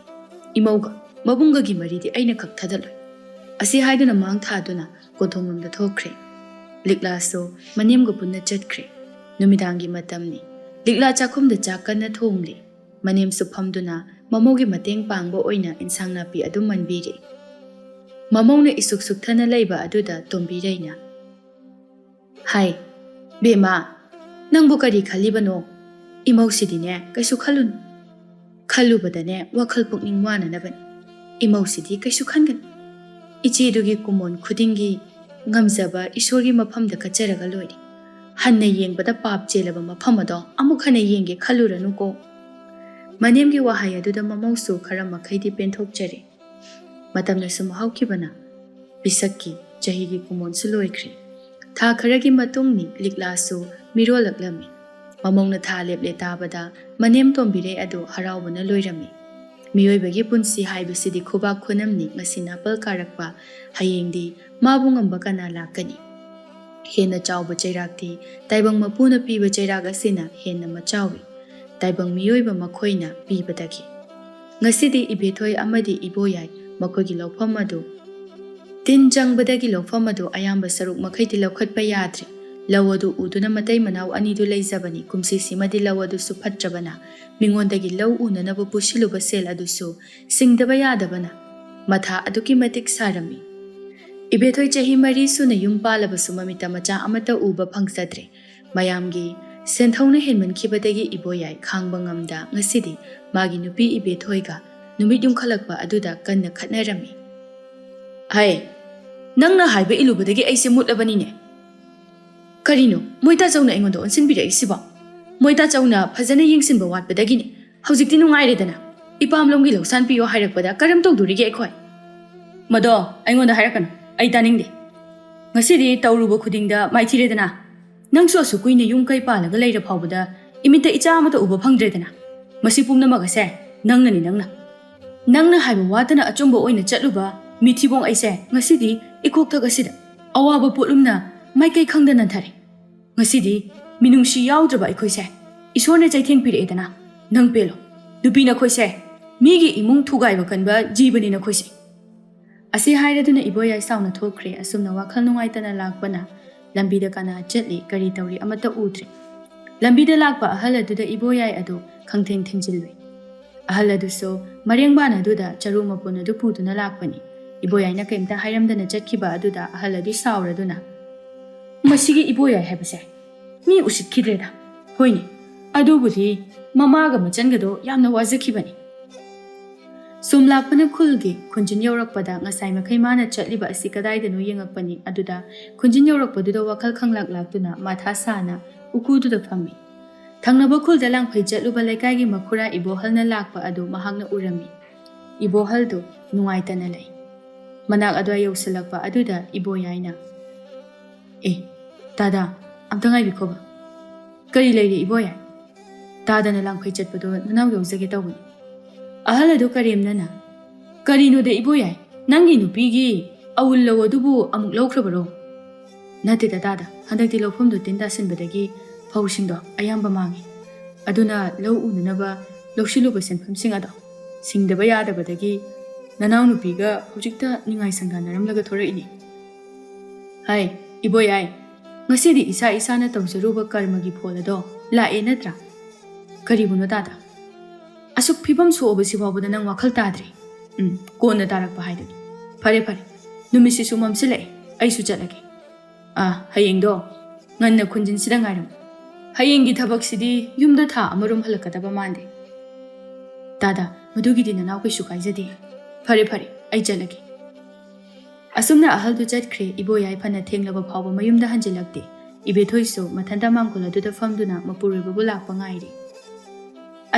ꯏꯃꯧꯒ ꯃꯕꯨꯡꯒꯒꯤ ꯃꯔꯤꯗꯤ ꯑꯩꯅ ꯈꯛ ꯊꯥꯗꯠꯂꯣꯏ ꯑꯁꯤ ꯍꯥꯏꯗꯨꯅ ꯃꯥꯡ ꯊꯥꯗꯨꯅ ꯀꯣꯟꯊꯣꯡꯂꯣꯝꯗ ꯊꯣꯛꯈ꯭ꯔꯦ ꯂꯤꯛꯂꯥꯁꯨ ꯃꯅꯦꯝꯒ ꯄꯨꯟꯅ ꯆꯠꯈ꯭ꯔꯦ ꯅꯨꯃꯤꯗꯥꯡꯒꯤ ꯃꯇꯝꯅꯤ ꯂꯤꯛꯂꯥ ꯆꯥꯛꯈꯨꯝꯗ ꯆꯥꯛ ꯀꯟꯅ ꯊꯣꯡꯂꯤ ꯃꯅꯦꯝꯁꯨ ꯐꯝꯗꯨꯅ ꯃꯃꯧꯒꯤ ꯃꯇꯦꯡ ꯄꯥꯡꯕ ꯑꯣꯏꯅ ꯏꯟꯁꯥꯡ ꯅꯥꯄꯤ ꯑꯗꯨꯝ ꯃꯟꯕꯤꯔꯤ ꯃꯃꯧꯅ ꯏꯁꯨꯛ ꯁꯨꯛꯊꯅ ꯂꯩꯕ ꯑꯗꯨꯗ ꯇꯣꯝꯕꯤꯔꯩꯅ ꯍꯥꯏ ꯕꯦꯝꯃ ꯅꯪꯕꯨ ꯀꯔꯤ ꯈꯜꯂꯤꯕꯅꯣ ꯏꯃꯧꯁꯤꯗꯤꯅꯦ ꯀꯩꯁꯨ ꯈꯜꯂꯨꯅꯨ ꯈꯜꯂꯨꯕꯗꯅꯦ ꯋꯥꯈꯜ ꯄꯨꯛꯅꯤꯡ ꯋꯥꯅꯅꯕꯅꯤ ꯏꯃꯧꯁꯤꯗꯤ ꯀꯩꯁꯨ ꯈꯟꯒꯅꯨ ꯏꯆꯦꯗꯨꯒꯤ ꯀꯨꯃꯣꯟ ꯈꯨꯗꯤꯡꯒꯤ ꯉꯝꯖꯕ ꯏꯁꯣꯔꯒꯤ ꯃꯐꯝꯗ ꯀꯠꯆꯔꯒ ꯂꯣꯏꯔꯦ ꯍꯟꯅ ꯌꯦꯡꯕꯗ ꯄꯥꯞ ꯆꯦꯜꯂꯕ ꯃꯐꯝ ꯑꯗꯣ ꯑꯃꯨꯛ ꯍꯟꯅ ꯌꯦꯡꯒꯦ ꯈꯜꯂꯨꯔꯅꯨꯀꯣ ꯃꯅꯦꯝꯒꯤ ꯋꯥꯍꯩ ꯑꯗꯨꯗ ꯃꯃꯧꯁꯨ ꯈꯔ ꯃꯈꯩꯗꯤ ꯄꯦꯟꯊꯣꯛꯆꯔꯦ ꯃꯇꯝꯅꯁꯨ ꯍꯧꯈꯤꯕꯅ ꯄꯤꯁꯛꯀꯤ ꯆꯍꯤꯒꯤ ꯀꯨꯃꯣꯟꯁꯨ ꯂꯣꯏꯈ꯭ꯔꯦ ꯊꯥ ꯈꯔꯒꯤ ꯃꯇꯨꯡꯅꯤ ꯂꯤꯛꯂꯥꯁꯨ ꯃꯤꯔꯣꯜꯂꯛꯂꯝꯃꯤ ꯃꯃꯧꯅ ꯊꯥ ꯂꯦꯞꯂꯦ ꯇꯥꯕꯗ ꯃꯅꯦꯝ ꯇꯣꯝꯕꯤꯔꯩ ꯑꯗꯨ ꯍꯔꯥꯎꯕꯅ ꯂꯣꯏꯔꯝꯃꯤ ꯃꯤꯑꯣꯏꯕꯒꯤ ꯄꯨꯟꯁꯤ ꯍꯥꯏꯕꯁꯤꯗꯤ ꯈꯨꯕꯥꯛ ꯈꯨꯅꯝꯅꯤ ꯉꯁꯤ ꯅꯥꯄꯜ ꯀꯥꯔꯛꯄ ꯍꯌꯦꯡꯗꯤ ꯃꯥꯕꯨ ꯉꯝꯕ ꯀꯅꯥ ꯂꯥꯛꯀꯅꯤ ꯍꯦꯟꯅ ꯆꯥꯎꯕ ꯆꯩꯔꯥꯛꯇꯤ ꯇꯥꯏꯕꯪ ꯃꯄꯨꯅ ꯄꯤꯕ ꯆꯩꯔꯥꯛ ꯑꯁꯤꯅ ꯍꯦꯟꯅ ꯃꯆꯥꯎꯏ ꯇꯥꯏꯕꯪ ꯃꯤꯑꯣꯏꯕ ꯃꯈꯣꯏꯅ ꯄꯤꯕꯗꯒꯤ ꯉꯁꯤꯗꯤ ꯏꯕꯦꯊꯣꯏ ꯑꯃꯗꯤ ꯏꯕꯣꯌꯥꯏ ꯃꯈꯣꯏꯒꯤ ꯂꯧꯐꯝ ꯑꯗꯨ ꯇꯤꯟ ꯆꯪꯕꯗꯒꯤ ꯂꯧꯐꯝ ꯑꯗꯨ ꯑꯌꯥꯝꯕ ꯁꯔꯨꯛ ꯃꯈꯩꯗꯤ ꯂꯧꯈꯠꯄ ꯌꯥꯗ꯭ꯔꯤ ꯂꯧ ꯑꯗꯨ ꯎꯗꯨꯅ ꯃꯇꯩ ꯃꯅꯥꯎ ꯑꯅꯤꯗꯨ ꯂꯩꯖꯕꯅꯤ ꯀꯨꯝꯁꯤꯁꯤꯃꯗꯤ ꯂꯧ ꯑꯗꯨꯁꯨ ꯐꯠꯇ꯭ꯔꯕꯅ ꯃꯤꯉꯣꯟꯗꯒꯤ ꯂꯧ ꯎꯅꯅꯕ ꯄꯨꯁꯤꯜꯂꯨꯕ ꯁꯦꯜ ꯑꯗꯨꯁꯨ ꯁꯤꯡꯗꯕ ꯌꯥꯗꯕꯅ ꯃꯊꯥ ꯑꯗꯨꯛꯀꯤ ꯃꯇꯤꯛ ꯁꯥꯔꯝꯃꯤ ꯏꯕꯦꯊꯣꯏ ꯆꯍꯤ 4 ꯁꯨꯅ ꯌꯨꯝ ꯄꯥꯜꯂꯕꯁꯨ ꯃꯃꯤꯠꯇ ꯃꯆꯥ ꯑꯃꯠꯇ ꯎꯕ ꯐꯪꯖꯗ꯭ꯔꯦ ꯃꯌꯥꯝꯒꯤ ꯁꯦꯟꯊꯧꯅ ꯍꯦꯟꯃꯟꯈꯤꯕꯗꯒꯤ ꯏꯕꯣꯌꯥꯏ ꯈꯥꯡꯕ ꯉꯝꯗ ꯉꯁꯤꯗꯤ ꯃꯥꯒꯤ ꯅꯨꯄꯤ ꯏꯕꯦꯊꯣꯏꯒ ꯅꯨꯃꯤꯠ ꯌꯨꯡꯈꯠꯂꯛꯄ ꯑꯗꯨꯗ ꯀꯟꯅ ꯈꯠꯅꯔꯝꯃꯤ ꯍꯥꯏ ꯅꯪꯅ ꯍꯥꯏꯕ ꯏꯜꯂꯨꯕꯗꯒꯤ ꯑꯩꯁꯦ ꯃꯨꯠꯂꯕꯅꯤꯅꯦ ꯀꯔꯤꯅꯣ ꯃꯣꯏꯇꯥꯆꯧꯅ ꯑꯩꯉꯣꯟꯗ ꯑꯣꯟꯁꯤꯟꯕꯤꯔꯛꯏꯁꯤꯕꯣ ꯃꯣꯏꯇꯥꯆꯧꯅ ꯐꯖꯅ ꯌꯦꯡꯁꯤꯟꯕ ꯋꯥꯠꯄꯗꯒꯤꯅꯤ ꯍꯧꯖꯤꯛꯇꯤ ꯅꯨꯡꯉꯥꯏꯔꯦꯗꯅ ꯏꯄꯥꯝꯂꯣꯝꯒꯤ ꯂꯧꯁꯥꯟ ꯄꯤꯌꯣ ꯍꯥꯏꯔꯛꯄꯗ ꯀꯔꯝ ꯇꯧꯗꯣꯔꯤꯒꯦ ꯑꯩꯈꯣꯏ ꯃꯗꯣ ꯑꯩꯉꯣꯟꯗ ꯍꯥꯏꯔꯛꯀꯅꯨ ꯑꯩ ꯇꯥꯅꯤꯡꯗꯦ ꯉꯁꯤꯗꯤ ꯇꯧꯔꯨꯕ ꯈꯨꯗꯤꯡꯗ ꯃꯥꯏꯊꯤꯔꯦꯗꯅ ꯅꯪꯁꯨ ꯑꯁꯨꯛ ꯀꯨꯏꯅ ꯌꯨꯝ ꯀꯩ ꯄꯥꯜꯂꯒ ꯂꯩꯔ ꯐꯥꯎꯕꯗ ꯏꯃꯤꯠꯇ ꯏꯆꯥ ꯑꯃꯠꯇ ꯎꯕ ꯐꯪꯗ꯭ꯔꯦꯗꯅ ꯃꯁꯤ ꯄꯨꯝꯅꯃꯛ ꯑꯁꯦ ꯅꯪꯅ ꯍꯥꯏꯕ ꯋꯥꯇꯅ ꯑꯆꯨꯝꯕ ꯑꯣꯏꯅ ꯆꯠꯂꯨꯕ ꯃꯤꯊꯤꯕꯣꯡ ꯑꯩꯁꯦ ꯉꯁꯤꯗꯤ ꯏꯀꯣꯛꯊꯛ ꯑꯁꯤꯗ ꯑꯋꯥꯕ ꯄꯣꯠꯂꯨꯝꯅ ꯃꯥꯏꯀꯩ ꯈꯪꯗ ꯅꯟꯊꯔꯦ ꯉꯁꯤꯗꯤ ꯃꯤꯅꯨꯡꯁꯤ ꯌꯥꯎꯗ꯭ꯔꯕ ꯑꯩꯈꯣꯏꯁꯦ ꯏꯁꯣꯔꯅ ꯆꯩꯊꯦꯡ ꯄꯤꯔꯛꯑꯦꯗꯅ ꯅꯪ ꯄꯦꯜꯂꯣ ꯅꯨꯄꯤ ꯅꯈꯣꯏꯁꯦ ꯃꯤꯒꯤ ꯏꯃꯨꯡ ꯊꯨꯒꯥꯏꯕ ꯀꯟꯕ ꯖꯤꯕꯅꯤ ꯅꯈꯣꯏꯁꯦ ꯑꯁꯤ ꯍꯥꯏꯔꯗꯨꯅ ꯏꯕꯣꯌꯥꯏ ꯁꯥꯎꯅ ꯊꯣꯛꯈ꯭ꯔꯦ ꯑꯁꯨꯝꯅ ꯋꯥꯈꯜ ꯅꯨꯡꯉꯥꯏꯇꯅ ꯂꯥꯛꯄꯅ ꯂꯝꯕꯤꯗ ꯀꯅꯥ ꯆꯠꯂꯤ ꯀꯔꯤ ꯇꯧꯔꯤ ꯑꯃꯠꯇ ꯎꯗ꯭ꯔꯦ ꯂꯝꯕꯤꯗ ꯂꯥꯛꯄ ꯑꯍꯜ ꯑꯗꯨꯗ ꯏꯕꯣꯌꯥꯏ ꯑꯗꯨ ꯈꯪꯊꯦꯡ ꯊꯦꯡꯖꯤꯜꯂꯨꯏ ꯑꯍꯜ ꯑꯗꯨꯁꯨ ꯃꯔꯦꯡꯕꯥꯟ ꯑꯗꯨꯗ ꯆꯔꯨ ꯃꯄꯨꯟ ꯑꯗꯨ ꯄꯨꯗꯨꯅ ꯂꯥꯛꯄꯅꯤ ꯏꯕꯣꯌꯥꯏꯅ ꯀꯩꯝꯇ ꯍꯥꯏꯔꯝꯗꯅ ꯆꯠꯈꯤꯕ ꯑꯗꯨꯗ ꯑꯍꯜ ꯑꯗꯨ ꯁꯥꯎꯔꯗꯨꯅ ꯃꯁꯤꯒꯤ ꯏꯕꯣꯌꯥꯏ ꯍꯥꯏꯕꯁꯦ ꯃꯤ ꯎꯁꯤꯠꯈꯤꯗ꯭ꯔꯦꯗ ꯍꯣꯏꯅꯦ ꯑꯗꯨꯕꯨꯗꯤ ꯃꯃꯥꯒ ꯃꯆꯟꯒꯗꯣ ꯌꯥꯝꯅ ꯋꯥꯖꯈꯤꯕꯅꯤ ꯁꯨꯝ ꯂꯥꯛꯄꯅ ꯈꯨꯜꯒꯤ ꯈꯨꯟꯖꯤꯟ ꯌꯧꯔꯛꯄꯗ ꯉꯁꯥꯏ ꯃꯈꯩ ꯃꯥꯅ ꯆꯠꯂꯤꯕ ꯑꯁꯤ ꯀꯗꯥꯏꯗꯅꯣ ꯌꯦꯡꯉꯛꯄꯅꯤ ꯑꯗꯨꯗ ꯈꯨꯟꯖꯤꯟ ꯌꯧꯔꯛꯄꯗꯨꯗ ꯋꯥꯈꯜ ꯈꯪꯂꯥꯛ ꯂꯥꯛꯇꯨꯅ ꯃꯊꯥ ꯁꯥꯅ ꯎꯀꯨꯗꯨꯗ ꯐꯝꯃꯤ ꯊꯪꯅꯕ ꯈꯨꯜꯗ ꯂꯥꯡꯐꯩ ꯆꯠꯂꯨꯕ ꯂꯩꯀꯥꯏꯒꯤ ꯃꯈꯨꯔꯥ ꯏꯕꯣꯍꯜꯅ ꯂꯥꯛꯄ ꯑꯗꯨ ꯃꯍꯥꯛꯅ ꯎꯔꯝꯃꯤ ꯏꯕꯣꯍꯜꯗꯨ ꯅꯨꯡꯉꯥꯏꯇꯅ ꯂꯩ ꯃꯅꯥꯛ ꯑꯗꯨꯋꯥꯏ ꯌꯧꯁꯤꯜꯂꯛꯄ ꯑꯗꯨꯗ ꯏꯕꯣꯌꯥꯏꯅ ꯇꯥꯗꯥ ꯑꯝꯇ ꯉꯥꯏꯕꯤꯈꯣꯕ ꯀꯔꯤ ꯂꯩꯔꯦ ꯏꯕꯣꯌꯥꯏ ꯇꯥꯗꯅ ꯂꯥꯡꯐꯩ ꯆꯠꯄꯗꯣ ꯅꯅꯥꯎ ꯌꯧꯖꯒꯦ ꯇꯧꯕꯅꯤ ꯑꯍꯜ ꯑꯗꯨ ꯀꯔꯦꯝꯅꯅ ꯀꯔꯤꯅꯣꯗ ꯏꯕꯣꯌꯥꯏ ꯅꯪꯒꯤ ꯅꯨꯄꯤꯒꯤ ꯑꯎꯜ ꯂꯧ ꯑꯗꯨꯕꯨ ꯑꯃꯨꯛ ꯂꯧꯈ꯭ꯔꯕꯔꯣ ꯅꯠꯇꯦꯗ ꯇꯥꯗ ꯍꯟꯗꯛꯇꯤ ꯂꯧꯐꯝꯗꯨ ꯇꯤꯟ ꯇꯥꯁꯤꯟꯕꯗꯒꯤ ꯐꯧꯁꯤꯡꯗꯣ ꯑꯌꯥꯝꯕ ꯃꯥꯡꯉꯤ ꯑꯗꯨꯅ ꯂꯧ ꯎꯅꯅꯕ ꯂꯧꯁꯤꯜꯂꯨꯕ ꯁꯦꯟꯐꯝꯁꯤꯡ ꯑꯗꯣ ꯁꯤꯡꯗꯕ ꯌꯥꯗꯕꯗꯒꯤ ꯅꯅꯥꯎ ꯅꯨꯄꯤꯒ ꯍꯧꯖꯤꯛꯇ ꯅꯤꯡꯉꯥꯏ ꯁꯪꯗꯥꯅꯔꯝꯂꯒ ꯊꯣꯔꯛꯏꯅꯤ ꯍꯥꯏ ꯏꯕꯣꯌꯥꯏ ꯉꯁꯤꯗꯤ ꯏꯁꯥ ꯏꯁꯥꯅ ꯇꯧꯖꯔꯨꯕ ꯀꯔꯃꯒꯤ ꯐꯣꯜ ꯑꯗꯣ ꯂꯥꯛꯑꯦ ꯅꯠꯇ꯭ꯔꯥ ꯀꯔꯤꯕꯨꯅꯣ ꯇꯥꯗ ꯑꯁꯨꯛ ꯐꯤꯕꯝ ꯁꯣꯛꯑꯕꯁꯤ ꯐꯥꯎꯕꯗ ꯅꯪ ꯋꯥꯈꯜ ꯇꯥꯗ꯭ꯔꯤ ꯀꯣꯟꯅ ꯇꯥꯔꯛꯄ ꯍꯥꯏꯗꯨꯅꯤ ꯐꯔꯦ ꯅꯨꯃꯤꯠꯁꯤꯁꯨ ꯃꯝꯁꯤꯜꯂꯛꯑꯦ ꯑꯩꯁꯨ ꯆꯠꯂꯒꯦ ꯍꯌꯦꯡꯗꯣ ꯉꯟꯅ ꯈꯨꯟꯖꯤꯟꯁꯤꯗ ꯉꯥꯏꯔꯝꯃꯨ ꯍꯌꯦꯡꯒꯤ ꯊꯕꯛꯁꯤꯗꯤ ꯌꯨꯝꯗ ꯊꯥ ꯑꯃꯔꯣꯝ ꯍꯜꯂꯛꯀꯗꯕ ꯃꯥꯟꯗꯦ ꯇꯥꯗ ꯃꯗꯨꯒꯤꯗꯤ ꯅꯅꯥꯎ ꯀꯩꯁꯨ ꯀꯥꯏꯖꯗꯦ ꯐꯔꯦ ꯑꯩ ꯆꯠꯂꯒꯦ ꯑꯁꯨꯝꯅ ꯑꯍꯜꯗꯨ ꯆꯠꯈ꯭ꯔꯦ ꯏꯕꯣꯌꯥꯏ ꯐꯅ ꯊꯦꯡꯂꯕ ꯐꯥꯎꯕ ꯃꯌꯨꯝꯗ ꯍꯟꯖꯤꯜꯂꯛꯇꯦ ꯏꯕꯦꯊꯣꯏꯁꯨ ꯃꯊꯟꯇ ꯃꯥꯡꯒꯣꯜ ꯑꯗꯨꯗ ꯐꯝꯗꯨꯅ ꯃꯄꯨꯔꯣꯏꯕꯕꯨ ꯂꯥꯛꯄ ꯉꯥꯏꯔꯤ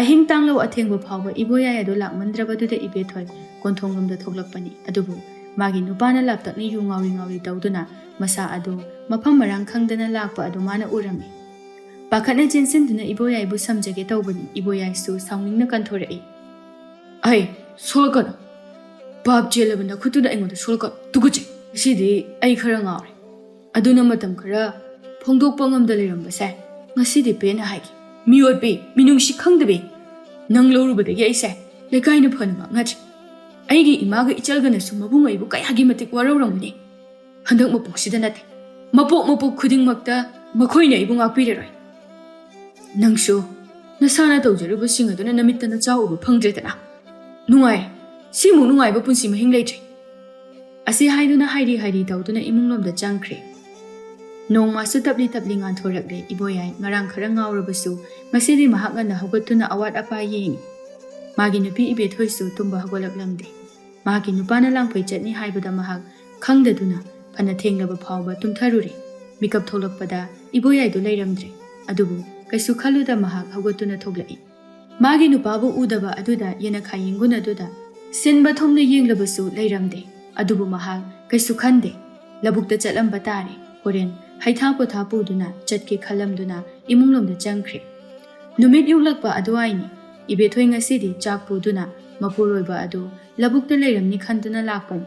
ꯑꯍꯤꯡ ꯇꯥꯡꯂꯧ ꯑꯊꯦꯡꯕ ꯐꯥꯎꯕ ꯏꯕꯣꯌꯥꯏ ꯑꯗꯨ ꯂꯥꯛꯃꯟꯗ꯭ꯔꯕꯗꯨꯗ ꯏꯕꯦꯊꯣꯏ ꯀꯣꯟꯊꯣꯡꯂꯣꯝꯗ ꯊꯣꯛꯂꯛꯄꯅꯤ ꯑꯗꯨꯕꯨ ꯃꯥꯒꯤ ꯅꯨꯄꯥꯅ ꯂꯥꯞꯇꯛꯅ ꯌꯨ ꯉꯥꯎꯔꯤ ꯇꯧꯗꯨꯅ ꯃꯁꯥ ꯑꯗꯨ ꯃꯐꯝ ꯃꯔꯥꯡ ꯈꯪꯗꯅ ꯂꯥꯛꯄ ꯑꯗꯨ ꯃꯥꯅ ꯎꯔꯝꯃꯤ Pakhatna chensinduna iboyaibu samjage tawbani iboyaisu sawningna kanthorei. Ai, solkana. Bab jelabana khutuna aingoda solka tuguche. Sidi ai khara ngawre. Aduna matam khara phongdokpa ngamda leirambase. Ngasidi pena haigi. Miotbe minungsi khangdabe. Nang lorubadagi aise lekaina phanama ngach. Aigi imaga ichalgana su mabung aibu kayagi matik warauramni. Handak mapoksida nate. Mapok khudingmakta makhoina ibu ngakpireroi. Nangsu nasana tawjarubasing aduna namittana chauba phangdredana. Nungai simu nungaiba punsi mahing leitre. Asi haiduna hairi tawduna imunglomda changkhre. Nongmasu tapli nganthoragre iboyai ngarang khara ngawrabasu ngasidi mahakna na hawgatuna awat apa yengi. Magi nupi ibethoisu tumba hagolaklamde. Magi nupana langphai chatni haibada mahak khangdaduna phana thenglaba phawba tumtharuri. Mikap tholakpada iboyai du leiramdre. Adubu kaisu khaluda mahak hawgatuna thoglai. Magi nupabu udaba aduda yena khayinguna aduda sinba thomna yenglabasu leiramde. Adubu mahak kaisu khande labukta chatlamba tare. Horen haitha potha puduna chatke khalamduna imunglomda changkhre. Numit yuglakpa aduaini ibethoi ngasidi chak puduna mapuroiba adu labukta leiramni khanduna lakpan.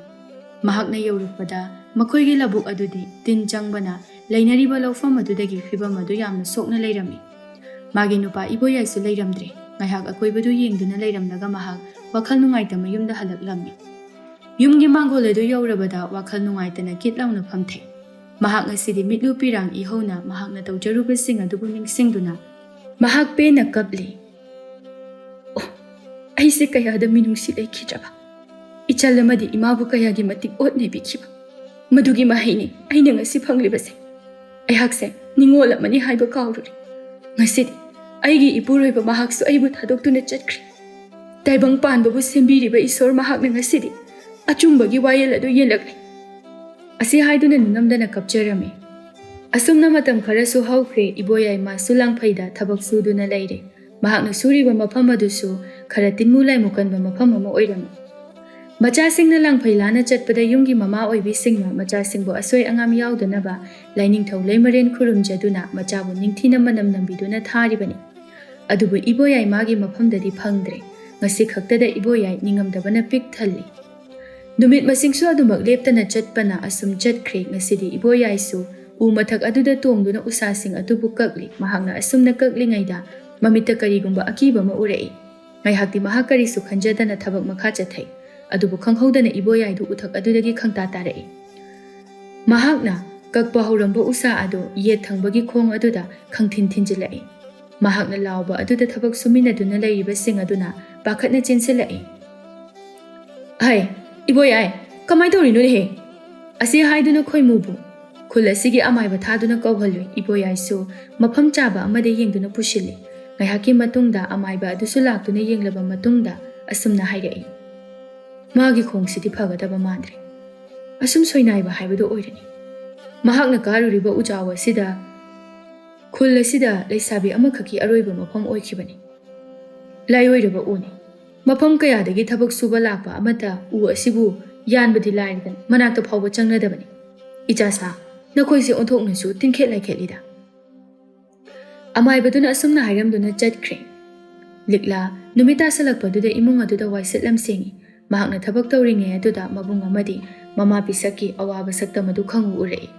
Mahakna yaurakpada makhoigi labuk adudi tin changbana lainariba lawfam adudagi phibam adu yamna sokna leirami. Magi nupa iboyaisu leiramdre. Ngaihak akoibadu yengduna leiramlaga mahak wakhal nungaitama yumda halaklammi. Yumgi mangol adu yaurabada wakhal nungaitana kitlauna phamthe. Mahak ngasidi mitlu pirang ihona mahakna tawjarubasing adubu ningsingduna mahak pena kapli. Oh, aise kayada minungsi leikidraba. Ichalamadi imabu kayagi matik otne bikhiba. Madugi mahini aina ngasi phanglibase. Aihakse ningolamani haiba kaururi. Ngasidi aigi ipuroiba mahaksu aibu thadoktuna chatkri. Taibang panbabu sembiriba isor mahakna ngasidi achumbagi wayel adu yelakri. Asi haiduna nunamdana kapjarami. Asumna matam kharasu haukhre iboyai ma sulang phaida thabak suduna leire. Mahakna suriba mafam adusu khara tinmu lai mukanba mafam ama oirami. Machasingna langphai lana chatpada yumgi mama oibisingna machasingbu asoi angam yaudunaba lainingthau leimaren khurumjaduna machabu ningthina manam nambiduna tharibani. Adubu iboyai magi mafamdadi phangdre. Ngasi khaktada iboyai ningamdabana pik thalli. Numit masingsu adumak leptana chatpana asum chatkre ngasidi iboyaisu u mathak aduda tongduna usasing adubu kakli mahakna asumna kakli ngaida mamita karigumba akiba ma urei. Ngaihakti mahakari su khanjadana thabak makha chathai. Adubu khanghaudana iboyaidu uthak adudagi khangta tarei. Mahakna kakpa hauramba usa ado yet thangbagi khong aduda khangthin thinjilai. Mahakna lawba aduda thabak suminaduna leiriba sing aduna pakhatna chensilai. Hai iboyai kamai tawrinu he? Asi haiduna khoimubu khul asigi amaiba thaduna kawhalui iboyai su mafam chaba amade yengduna pushili. Ngaihaki matungda amaiba adusu laktuna yenglaba matungda asumna hairei. Magi khongsidi phagadaba mandre. Asum soinaiba haibadu oirani. Mahakna karuriba ujawa sida khul asida leisabi amakhaki aroiba mafam oikhibani. Laioiraba uni. Mafam kayadagi thabak suba lakpa amata u asibu yanbadi lairidan manakta phawba changnadabani. Ichasa nakoise onthoknasu tinkhet laikhetlida. Amaibaduna asumna hairamduna chatkre. Likla numita salakpaduda imung aduda waisetlam sengi. Mahakna thabak tawringe aduda mabung amadi mama pisaki awaba saktamadu khangu urei.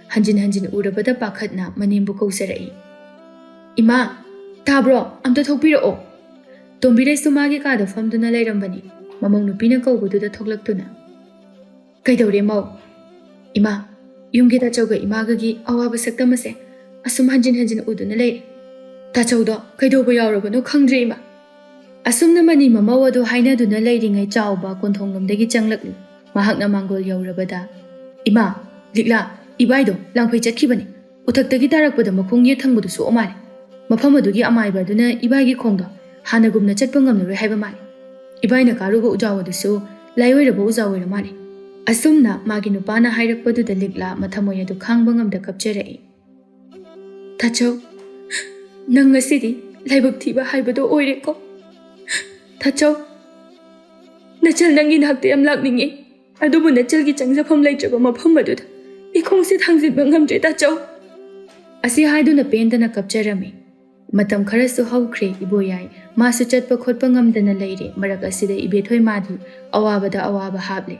Hanjin urabada pakhatna manimbu kausarei. Ima tabro amta thokpirao. Tombirai sumagi kada famduna leirambani mamang nupina kaubududa thoklaktuna. Kaidawre mau. Ima yumgi tachauga imagagi awaba saktamase asum hanjin uduna leire. Tachaudo kaidawba yaurabanu khangdre ima. Asumna mani mamawadu hainaduna leiringai chauba konthonglomdagi changlakli. Mahakna mangol yaurabada. Ima likla ibaido langphai chatkibani. Uthaktagi tarakpada makhong ye thangbudusu omare. Mafamadugi amaibaduna ibaigi khongdo hanagumna chatpa ngamnaroi haiba mali. Ibaina karuba ujawadusu laioiraba ujawaira mali. Asumna magi nupana hairakpaduda likla mathamoy adu khangba ngamda kapjarei. Tachau nang ngasidi laibak thiba haibado oireko. Tachau nachal nangi nakte yam lakningi adubu nachalgi changjafam leitraba mafam aduda ikhongsi thangzitba ngamdre tachau. ꯑꯁꯤ ꯍꯥꯏꯗꯨꯅ ꯄꯦꯟꯗꯅ ꯀꯞꯆꯔꯝꯃꯤ꯫ ꯃꯇꯝ ꯈꯔꯁꯨ ꯍꯧꯈ꯭ꯔꯦ ꯏꯕꯣꯌꯥꯏ ꯃꯥꯁꯨ ꯆꯠꯄ ꯈꯣꯠꯄ ꯉꯝꯗꯅ ꯂꯩꯔꯦ꯫ ꯃꯔꯛ ꯑꯁꯤꯗ ꯏꯕꯦꯊꯣꯏ ꯃꯥꯗꯤ ꯑꯋꯥꯕꯗ ꯑꯋꯥꯕ ꯍꯥꯞꯂꯦ꯫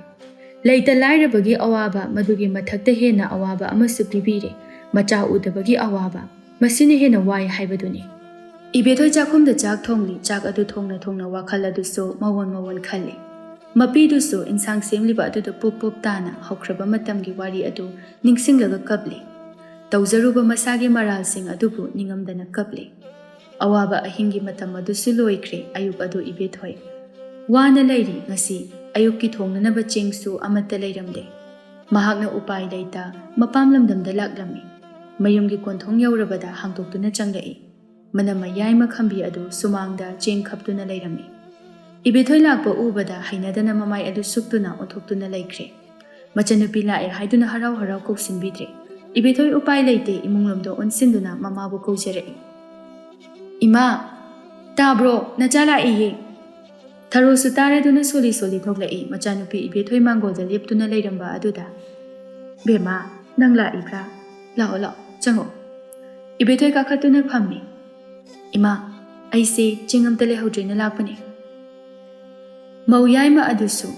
ꯂꯩꯇ ꯂꯥꯏꯔꯕꯒꯤ ꯑꯋꯥꯕ ꯃꯗꯨꯒꯤ ꯃꯊꯛꯇ ꯍꯦꯟꯅ ꯑꯋꯥꯕ ꯑꯃꯁꯨ ꯄꯤꯕꯤꯔꯦ꯫ ꯃꯆꯥ ꯎꯗꯕꯒꯤ ꯑꯋꯥꯕ ꯃꯁꯤꯅ ꯍꯦꯟꯅ ꯋꯥꯏ ꯍꯥꯏꯕꯗꯨꯅꯤ꯫ ꯏꯕꯦꯊꯣꯏ ꯆꯥꯛꯈꯨꯝꯗ ꯆꯥꯛ ꯊꯣꯡꯂꯤ꯫ ꯆꯥꯛ ꯑꯗꯨ ꯊꯣꯡꯅ ꯊꯣꯡꯅ ꯋꯥꯈꯜ ꯑꯗꯨꯁꯨ ꯃꯋꯣꯟ ꯃꯋꯣꯟ ꯈꯜꯂꯤ꯫ ꯃꯄꯤꯗꯨꯁꯨ ꯏꯟꯁꯥꯡ ꯁꯦꯝꯂꯤꯕ ꯑꯗꯨꯗ ꯄꯨꯞ ꯄꯨꯞ ꯇꯥꯅ ꯍꯧꯈ꯭ꯔꯕ ꯃꯇꯝꯒꯤ ꯋꯥꯔꯤ ꯑꯗꯨ ꯅꯤꯡꯁꯤꯡꯂꯒ ꯀꯞꯂꯤ꯫ ꯇꯧꯖꯔꯨꯕ ꯃꯁꯥꯒꯤ ꯃꯔꯥꯜꯁꯤꯡ ꯑꯗꯨꯕꯨ ꯅꯤꯡꯉꯝꯗꯅ ꯀꯞꯂꯤ꯫ ꯑꯋꯥꯕ ꯑꯍꯤꯡꯒꯤ ꯃꯇꯝ ꯑꯗꯨꯁꯨ ꯂꯣꯏꯈ꯭ꯔꯦ꯫ ꯑꯌꯨꯛ ꯑꯗꯨ ꯏꯕꯦꯊꯣꯏ ꯋꯥꯅ ꯂꯩꯔꯤ꯫ ꯉꯁꯤ ꯑꯌꯨꯛꯀꯤ ꯊꯣꯡꯅꯅꯕ ꯆꯦꯡꯁꯨ ꯑꯃꯠꯇ ꯂꯩꯔꯝꯗꯦ꯫ ꯃꯍꯥꯛꯅ ꯎꯄꯥꯏ ꯂꯩꯇ ꯃꯄꯥꯝ ꯂꯝꯗꯝꯗ ꯂꯥꯛꯂꯝꯃꯤ꯫ ꯃꯌꯨꯝꯒꯤ ꯀꯣꯟꯊꯣꯡ ꯌꯧꯔꯕꯗ ꯍꯥꯡꯗꯣꯛꯇꯨꯅ ꯆꯪꯂꯛꯏ꯫ ꯃꯅꯝ ꯃꯌꯥꯏꯃ ꯈꯝꯕꯤ ꯑꯗꯨ ꯁꯨꯃꯥꯡꯗ ꯆꯦꯡ ꯈꯞꯇꯨꯅ ꯂꯩꯔꯝꯃꯤ꯫ ꯏꯕꯦꯊꯣꯏ ꯂꯥꯛꯄ ꯎꯕꯗ ꯍꯩꯅꯗꯅ ꯃꯃꯥꯏ ꯑꯗꯨ ꯁꯨꯛꯇꯨꯅ ꯑꯣꯟꯊꯣꯛꯇꯨꯅ ꯂꯩꯈ꯭ꯔꯦ꯫ ꯃꯆꯟꯅꯨꯄꯤ ꯂꯥꯛꯑꯦ ꯍꯥꯏꯗꯨꯅ ꯍꯔꯥꯎ ꯍꯔꯥꯎ ꯀꯧꯁꯤꯟꯕꯤꯗ꯭ꯔꯦ꯫ ꯏꯕꯦꯊꯣꯏ ꯎꯄꯥꯏ ꯂꯩꯇꯦ ꯏꯃꯨꯡꯂꯣꯝꯗ ꯑꯣꯟꯁꯤꯟꯗꯨꯅ ꯃꯃꯥꯕꯨ ꯀꯧꯖꯔꯛꯏ꯫ ꯏꯃꯥ ꯇꯥꯕ꯭ꯔꯣ ꯅꯆꯥ ꯂꯥꯛꯏꯌꯦ꯫ ꯊꯔꯣꯁꯨ ꯇꯥꯔꯗꯨꯅ ꯁꯣꯜꯂꯤ ꯁꯣꯜꯂꯤ ꯊꯣꯛꯂꯛꯏ꯫ ꯃꯆꯥꯅꯨꯄꯤ ꯏꯕꯦꯊꯣꯏ ꯃꯥꯡꯒꯣꯜꯗ ꯂꯦꯞꯇꯨꯅ ꯂꯩꯔꯝꯕ ꯑꯗꯨꯗ ꯕꯦꯝꯃ ꯅꯪ ꯂꯥꯛꯏꯕ꯭ꯔꯥ? ꯂꯥꯛꯑꯣ ꯂꯥꯛꯑꯣ ꯆꯪꯉꯣ꯫ ꯏꯕꯦꯊꯣꯏ ꯀꯥꯈꯠꯇꯨꯅ ꯐꯝꯃꯤ꯫ ꯏꯃꯥ ꯑꯩꯁꯦ ꯆꯦꯡ ꯑꯝꯇ ꯂꯩꯍꯧꯗ꯭ꯔꯦꯅ ꯂꯥꯛꯄꯅꯦ꯫ ꯃꯧ ꯌꯥꯏꯃ ꯑꯗꯨꯁꯨ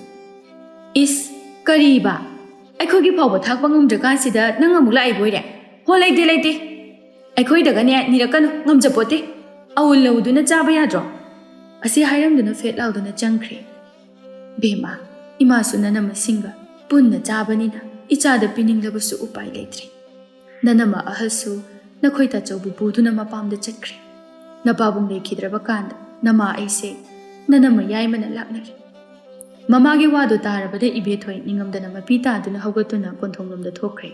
ꯏꯁ ꯀꯔꯤꯕ ꯑꯩꯈꯣꯏꯒꯤ ꯐꯥꯎꯕ ꯊꯥꯛꯄ ꯉꯝꯗ꯭ꯔꯀꯥꯟꯁꯤꯗ ꯅꯪ ꯑꯃꯨꯛ ꯂꯥꯛꯏꯕꯣꯏꯔꯦ? ꯍꯣ ꯂꯩꯇꯦ ꯂꯩꯇꯦ ꯑꯩꯈꯣꯏꯗꯒꯅꯦ ꯅꯤꯔꯛꯀꯅꯨ ꯉꯝꯖꯄꯣꯠꯇꯦ꯫ ꯑꯋꯨꯜ ꯂꯧꯗꯨꯅ ꯆꯥꯕ ꯌꯥꯗ꯭ꯔꯣ? ꯑꯁꯤ ꯍꯥꯏꯔꯝꯗꯨꯅ ꯐꯦꯠ ꯂꯥꯎꯗꯨꯅ ꯆꯪꯈ꯭ꯔꯦ꯫ ꯕꯦꯝꯃ ꯏꯃꯥꯁꯨ ꯅꯅꯝꯃꯁꯤꯡꯒ ꯄꯨꯟꯅ ꯆꯥꯕꯅꯤꯅ ꯏꯆꯥꯗ ꯄꯤꯅꯤꯡꯂꯕꯁꯨ ꯎꯄꯥꯏ ꯂꯩꯇ꯭ꯔꯦ꯫ ꯅꯅꯝꯃ ꯑꯍꯜꯁꯨ ꯅꯈꯣꯏ ꯇꯥꯆꯧꯕꯨ ꯄꯨꯗꯨꯅ ꯃꯄꯥꯝꯗ ꯆꯠꯈ꯭ꯔꯦ꯫ ꯅꯄꯥꯕꯨꯡ ꯂꯩꯈꯤꯗ꯭ꯔꯕ ꯀꯥꯟꯗ ꯅꯃꯥ ꯑꯩꯁꯦ ꯅꯅꯝꯃ ꯌꯥꯏꯃꯅ ꯂꯥꯛꯅꯔꯦ꯫ ꯃꯃꯥꯒꯤ ꯋꯥꯗꯨ ꯇꯥꯔꯕꯗ ꯏꯕꯦꯊꯣꯏ ꯅꯤꯡꯉꯝꯗꯅ ꯃꯄꯤ ꯇꯥꯗꯨꯅ ꯍꯧꯒꯠꯇꯨꯅ ꯀꯣꯟꯊꯣꯡꯂꯣꯝꯗ ꯊꯣꯛꯈ꯭ꯔꯦ꯫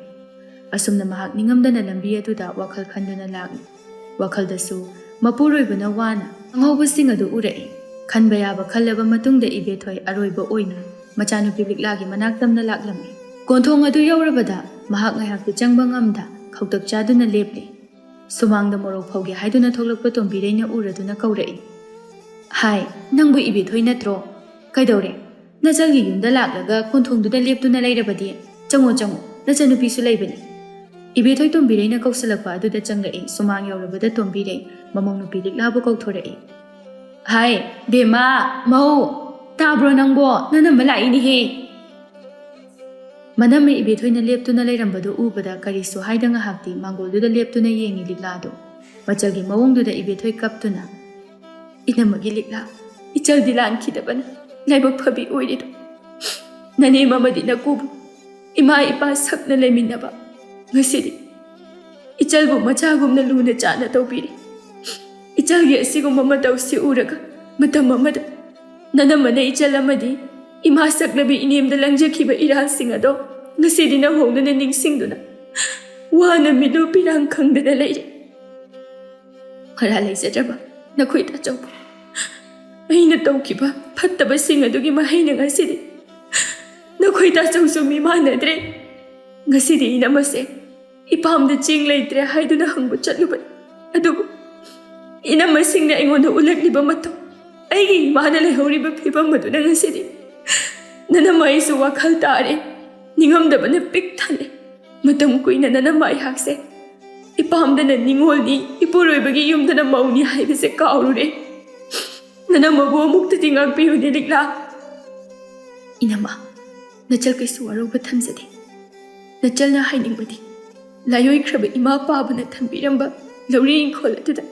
ꯑꯁꯨꯝꯅ ꯃꯍꯥꯛ ꯅꯤꯡꯉꯝꯗꯅ ꯂꯝꯕꯤ ꯑꯗꯨꯗ ꯋꯥꯈꯜ ꯈꯟꯗꯨꯅ ꯂꯥꯛꯂꯤ꯫ ꯋꯥꯈꯜꯗꯁꯨ ꯃꯄꯨꯔꯣꯏꯕꯅ ꯋꯥꯅ ꯑꯉꯧꯕꯁꯤꯡ ꯑꯗꯨ ꯎꯔꯛꯏ꯫ ꯈꯟꯕ ꯌꯥꯕ ꯈꯜꯂꯕ ꯃꯇꯨꯡꯗ ꯏꯕꯦꯊꯣꯏ ꯑꯔꯣꯏꯕ ꯑꯣꯏꯅ ꯃꯆꯥꯅꯨꯄꯤ ꯂꯤꯛꯂꯥꯒꯤ ꯃꯅꯥꯛ ꯇꯝꯅ ꯂꯥꯛꯂꯝꯃꯤ꯫ ꯀꯣꯟꯊꯣꯡ ꯑꯗꯨ ꯌꯧꯔꯕꯗ ꯃꯍꯥꯛ ꯉꯥꯏꯍꯥꯛꯇ ꯆꯪꯕ ꯉꯝꯗ ꯈꯧꯇꯛ ꯆꯥꯗꯨꯅ ꯂꯦꯞꯂꯤ꯫ ꯁꯨꯃꯥꯡꯗ ꯃꯣꯔꯣꯛ ꯐꯧꯒꯦ ꯍꯥꯏꯗꯨꯅ ꯊꯣꯛꯂꯛꯄ ꯇꯣꯝꯕꯤꯔꯩꯅ ꯎꯔꯗꯨꯅ ꯀꯧꯔꯛꯏ꯫ ꯍꯥꯏ ꯅꯪꯕꯨ ꯏꯕꯦꯊꯣꯏ ꯅꯠꯇ꯭ꯔꯣ? ꯀꯩꯗꯧꯔꯦ? ꯅꯆꯜꯒꯤ ꯌꯨꯝꯗ ꯂꯥꯛꯂꯒ ꯀꯣꯟꯊꯣꯡꯗꯨꯗ ꯂꯦꯞꯇꯨꯅ ꯂꯩꯔꯕꯗꯤ ꯆꯪꯉꯣ ꯆꯪꯉꯣ ꯅꯆꯟꯅꯨꯄꯤꯁꯨ ꯂꯩꯕꯅꯤ꯫ ꯏꯕꯦꯊꯣꯏ ꯇꯣꯝꯕꯤꯔꯩꯅ ꯀꯧꯁꯤꯜꯂꯛꯄ ꯑꯗꯨꯗ ꯆꯪꯂꯛꯏ꯫ ꯁꯨꯃꯥꯡ ꯌꯧꯔꯕꯗ ꯇꯣꯝꯕꯤꯔꯩ ꯃꯃꯧ ꯅꯨꯄꯤ ꯂꯤꯛꯂꯥꯕꯨ ꯀꯧꯊꯣꯔꯛꯏ꯫ ꯍꯥꯏ ꯕꯦꯝꯃ ꯃꯧ ꯇꯥꯕ꯭ꯔꯣ ꯅꯪꯕꯣ ꯅꯅꯝꯃ ꯂꯥꯛꯏꯅꯤꯍꯦ꯫ ꯃꯅꯝꯃ ꯏꯕꯦꯊꯣꯏꯅ ꯂꯦꯞꯇꯨꯅ ꯂꯩꯔꯝꯕꯗꯨ ꯎꯕꯗ ꯀꯔꯤꯁꯨ ꯍꯥꯏꯗ ꯉꯥꯏꯍꯥꯛꯇꯤ ꯃꯥꯡꯒꯣꯜꯗꯨꯗ ꯂꯦꯞꯇꯨꯅ ꯌꯦꯡꯉꯤ ꯂꯤꯛꯂꯥꯗꯨ꯫ ꯃꯆꯜꯒꯤ ꯃꯑꯣꯡꯗꯨꯗ ꯏꯕꯦꯊꯣꯏ ꯀꯞꯇꯨꯅ ꯏꯅꯝꯃꯒꯤ ꯂꯤꯛꯂꯥ ꯏꯆꯜꯗꯤ ꯂꯥꯟꯈꯤꯗꯕꯅ ꯂꯥꯏꯕꯛ ꯐꯕꯤ ꯑꯣꯏꯔꯤꯗꯣ꯫ ꯅꯅꯦꯝ ꯑꯃꯗꯤ ꯅꯀꯨꯕꯨ ꯏꯃꯥ ꯏꯄꯥ ꯁꯛꯅ ꯂꯩꯃꯤꯟꯅꯕ ꯉꯁꯤꯗꯤ ꯏꯆꯜꯕꯨ ꯃꯆꯥꯒꯨꯝꯅ ꯂꯨꯅ ꯆꯥꯟꯅ ꯇꯧꯕꯤꯔꯤ꯫ ꯏꯆꯜꯒꯤ ꯑꯁꯤꯒꯨꯝꯕ ꯃꯇꯧꯁꯤ ꯎꯔꯒ ꯃꯇꯝ ꯑꯃꯗ ꯅꯅꯝꯃꯅ ꯏꯆꯜ ꯑꯃꯗꯤ ꯏꯃꯥ ꯁꯛꯅꯕꯤ ꯏꯅꯦꯝꯗ ꯂꯪꯖꯈꯤꯕ ꯏꯔꯥꯜꯁꯤꯡ ꯑꯗꯣ ꯉꯁꯤꯗꯤ ꯅꯧꯍꯧꯗꯨꯅ ꯅꯤꯡꯁꯤꯡꯗꯨꯅ ꯋꯥꯅ ꯃꯤꯠꯂꯨ ꯄꯤꯔꯥꯡ ꯈꯪꯗꯅ ꯂꯩꯔꯤ꯫ ꯃꯔꯥꯜ ꯂꯩꯖꯗ꯭ꯔꯕ ꯅꯈꯣꯏ ꯇꯥꯆꯧꯕꯨ ꯑꯩꯅ ꯇꯧꯈꯤꯕ ꯐꯠꯇꯕꯁꯤꯡ ꯑꯗꯨꯒꯤ ꯃꯍꯩꯅ ꯉꯁꯤꯗꯤ ꯅꯈꯣꯏ ꯇꯥꯆꯧꯁꯨ ꯃꯤ ꯃꯥꯟꯅꯗ꯭ꯔꯦ꯫ ꯉꯁꯤꯗꯤ ꯏꯅꯝꯃꯁꯦ ꯏꯄꯥꯝꯗ ꯆꯦꯡ ꯂꯩꯇ꯭ꯔꯦ ꯍꯥꯏꯗꯨꯅ ꯍꯪꯕ ꯆꯠꯂꯨꯕꯅꯤ꯫ ꯑꯗꯨꯕꯨ ꯏꯅꯝꯃꯁꯤꯡꯅ ꯑꯩꯉꯣꯟꯗ ꯎꯠꯂꯛꯂꯤꯕ ꯃꯇꯧ ꯑꯩꯒꯤ ꯏꯃꯥꯅ ꯂꯩꯍꯧꯔꯤꯕ ꯐꯤꯕꯝ ꯑꯗꯨꯅ ꯉꯁꯤꯗꯤ ꯅꯅꯝꯃ ꯑꯩꯁꯨ ꯋꯥꯈꯜ ꯇꯥꯔꯦ ꯅꯤꯡꯉꯝꯗꯕꯅ ꯄꯤꯛ ꯊꯜꯂꯦ꯫ ꯃꯇꯝ ꯀꯨꯏꯅ ꯅꯅꯝꯃ ꯑꯩꯍꯥꯛꯁꯦ ꯏꯄꯥꯝꯗꯅ ꯅꯤꯡꯉꯣꯜꯅꯤ ꯏꯄꯨꯔꯣꯏꯕꯒꯤ ꯌꯨꯝꯗꯅ ꯃꯧꯅꯤ ꯍꯥꯏꯕꯁꯦ ꯀꯥꯎꯔꯨꯔꯦ꯫ ꯅꯅꯝꯃꯕꯨ ꯑꯃꯨꯛꯇꯗꯤ ꯉꯥꯛꯄꯤꯌꯨꯅꯦ ꯂꯤꯛꯂꯥ꯫ ꯏꯅꯝꯃ ꯅꯆꯜ ꯀꯩꯁꯨ ꯋꯥꯔꯧꯕ ꯊꯝꯖꯗꯦ꯫ ꯅꯆꯜꯅ ꯍꯥꯏꯅꯤꯡꯕꯗꯤ ꯂꯥꯏꯑꯣꯏꯈ꯭ꯔꯕ ꯏꯃꯥ ꯄꯥꯕꯅ ꯊꯝꯕꯤꯔꯝꯕ ꯂꯧꯔꯤ ꯏꯪꯈꯣꯜ ꯑꯗꯨꯗ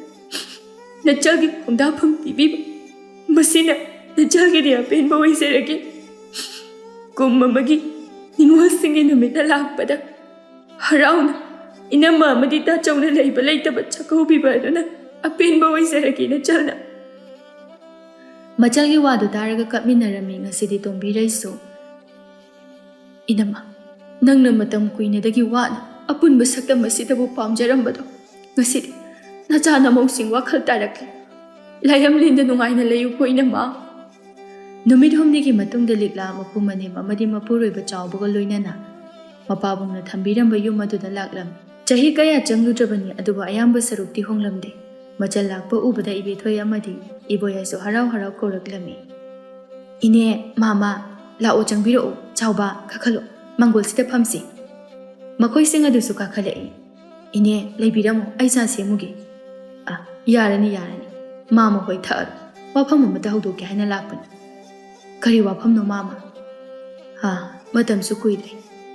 ꯅꯆꯜꯒꯤ ꯈꯣꯡꯗꯥꯐꯝ ꯄꯤꯕꯤꯕ ꯃꯁꯤꯅ ꯅꯆꯜꯒꯤꯗꯤ ꯑꯄꯦꯟꯕ ꯑꯣꯏꯖꯔꯒꯦ꯫ ꯀꯨꯝ ꯑꯃꯒꯤ ꯅꯤꯡꯉꯣꯜꯁꯤꯡꯒꯤ ꯅꯨꯃꯤꯠꯅ ꯂꯥꯛꯄꯗ ꯍꯔꯥꯎꯅ ꯏꯅꯝꯃ ꯑꯃꯗꯤ ꯇꯥꯆꯧꯅ ꯂꯩꯕ ꯂꯩꯇꯕ ꯆꯥꯛꯀꯧꯕꯤꯕ ꯑꯗꯨꯅ ꯑꯄꯦꯟꯕ ꯑꯣꯏꯖꯔꯒꯦ ꯅꯆꯜꯅ꯫ ꯃꯆꯜꯒꯤ ꯋꯥꯗꯨ ꯇꯥꯔꯒ ꯀꯞꯃꯤꯟꯅꯔꯝꯃꯤ꯫ ꯉꯁꯤꯗꯤ ꯇꯣꯝꯕꯤꯔꯩꯁꯨ ꯏꯅꯝꯃ ꯅꯪꯅ ꯃꯇꯝ ꯀꯨꯏꯅꯗꯒꯤ ꯋꯥꯅ ꯑꯄꯨꯟꯕ ꯁꯛꯇꯝ ꯑꯁꯤꯗꯕꯨ ꯄꯥꯝꯖꯔꯝꯕꯗꯣ ꯉꯁꯤꯗꯤ ꯅꯆꯥ ꯅꯃꯧꯁꯤꯡ ꯋꯥꯈꯜ ꯇꯥꯔꯛꯂꯤ꯫ ꯂꯥꯏꯔꯝꯂꯦꯟꯗ ꯅꯨꯡꯉꯥꯏꯅ ꯂꯩꯌꯨꯀꯣ ꯏꯅꯝꯃ꯫ ꯅꯨꯃꯤꯠ ꯍꯨꯝꯅꯤꯒꯤ ꯃꯇꯨꯡꯗ ꯂꯤꯛꯂꯥ ꯃꯄꯨ ꯃꯅꯦꯝ ꯑꯃꯗꯤ ꯃꯄꯨꯔꯣꯏꯕ ꯆꯥꯎꯕꯒ ꯂꯣꯏꯅꯅ ꯃꯄꯥꯕꯨꯡꯅ ꯊꯝꯕꯤꯔꯝꯕ ꯌꯨꯝ ꯑꯗꯨꯗ ꯂꯥꯛꯂꯝꯃꯤ꯫ ꯆꯍꯤ ꯀꯌꯥ ꯆꯪꯂꯨꯗ꯭ꯔꯕꯅꯤ ꯑꯗꯨꯕꯨ ꯑꯌꯥꯝꯕ ꯁꯔꯨꯛꯇꯤ ꯍꯣꯡꯂꯝꯗꯦ꯫ ꯃꯆꯜ ꯂꯥꯛꯄ ꯎꯕꯗ ꯏꯕꯦꯊꯣꯏ ꯑꯃꯗꯤ ꯏꯕꯣꯌꯥꯏꯁꯨ ꯍꯔꯥꯎ ꯍꯔꯥꯎ ꯀꯧꯔꯛꯂꯝꯃꯤ꯫ ꯏꯅꯦ ꯃꯥꯃꯥ ꯂꯥꯛꯑꯣ ꯆꯪꯕꯤꯔꯛꯑꯣ ꯆꯥꯎꯕ ꯀꯥꯈꯠꯂꯣ ꯃꯥꯡꯒꯣꯜꯁꯤꯗ ꯐꯝꯁꯤ꯫ ꯃꯈꯣꯏꯁꯤꯡ ꯑꯗꯨꯁꯨ ꯀꯥꯈꯠꯂꯛꯏ꯫ ꯏꯅꯦ ꯂꯩꯕꯤꯔꯝꯃꯣ ꯑꯩ ꯆꯥ ꯁꯦꯝꯃꯨꯒꯦ ꯌꯥꯔꯅꯤ ꯃꯥꯃ ꯍꯣꯏ ꯊꯛꯑꯔꯣ ꯋꯥꯐꯝ ꯑꯃꯇ ꯍꯧꯗꯣꯛꯀꯦ ꯍꯥꯏꯅ ꯂꯥꯛꯄꯅꯤ ꯀꯔꯤ ꯋꯥꯐꯝꯅꯣ ꯃꯥꯃ ꯃꯇꯝꯁꯨ ꯀꯨꯏꯗ꯭ꯔꯦ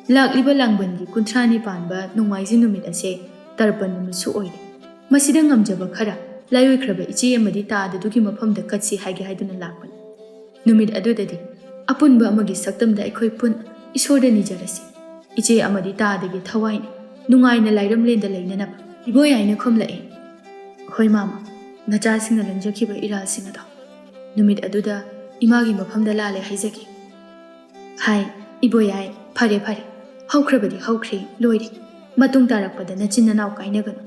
ꯂꯥꯛꯂꯤꯕ ꯂꯥꯡꯕꯟꯒꯤ 30ꯅꯤ ꯄꯥꯟꯕ ꯅꯣꯡꯃꯥꯏꯖꯤꯡ ꯅꯨꯃꯤꯠ ꯑꯁꯦ ꯇꯔꯄꯟ ꯅꯨꯃꯤꯠꯁꯨ ꯑꯣꯏꯔꯦ ꯃꯁꯤꯗ ꯉꯝꯖꯕ ꯈꯔ ꯂꯥꯏꯑꯣꯏꯈ꯭ꯔꯕ ꯏꯆꯦ ꯑꯃꯗꯤ ꯇꯥꯗꯗꯨꯒꯤ ꯃꯐꯝꯗ ꯀꯠꯁꯤ ꯍꯥꯏꯒꯦ ꯍꯥꯏꯗꯨꯅ ꯂꯥꯛꯄꯅꯤ ꯅꯨꯃꯤꯠ ꯑꯗꯨꯗꯗꯤ ꯑꯄꯨꯟꯕ ꯑꯃꯒꯤ ꯁꯛꯇꯝꯗ ꯑꯩꯈꯣꯏ ꯄꯨꯟꯅ ꯏꯁꯣꯔꯗ ꯅꯤꯖꯔꯁꯤ ꯏꯆꯦ ꯑꯃꯗꯤ ꯇꯥꯗꯒꯤ ꯊꯋꯥꯏꯅ ꯅꯨꯡꯉꯥꯏꯅ ꯂꯥꯏꯔꯝꯂꯦꯟꯗ ꯂꯩꯅꯅꯕ ꯏꯕꯣꯌꯥꯏꯅ ꯈꯨꯝꯂꯛꯏ ꯍꯣꯏ ꯃꯥꯃ ꯅꯆꯥꯁꯤꯡꯅ ꯂꯪꯖꯈꯤꯕ ꯏꯔꯥꯜꯁꯤꯡ ꯑꯗꯣ ꯅꯨꯃꯤꯠ ꯑꯗꯨꯗ ꯏꯃꯥꯒꯤ ꯃꯐꯝꯗ ꯂꯥꯜꯂꯦ ꯍꯥꯏꯖꯒꯦ ꯍꯥꯏ ꯏꯕꯣꯌꯥꯏ ꯐꯔꯦ ꯍꯧꯈ꯭ꯔꯕꯗꯤ ꯍꯧꯈ꯭ꯔꯦ ꯂꯣꯏꯔꯦ ꯃꯇꯨꯡ ꯇꯥꯔꯛꯄꯗ ꯅꯆꯤꯟ ꯅꯅꯥꯎ ꯀꯥꯏꯅꯒꯅꯨ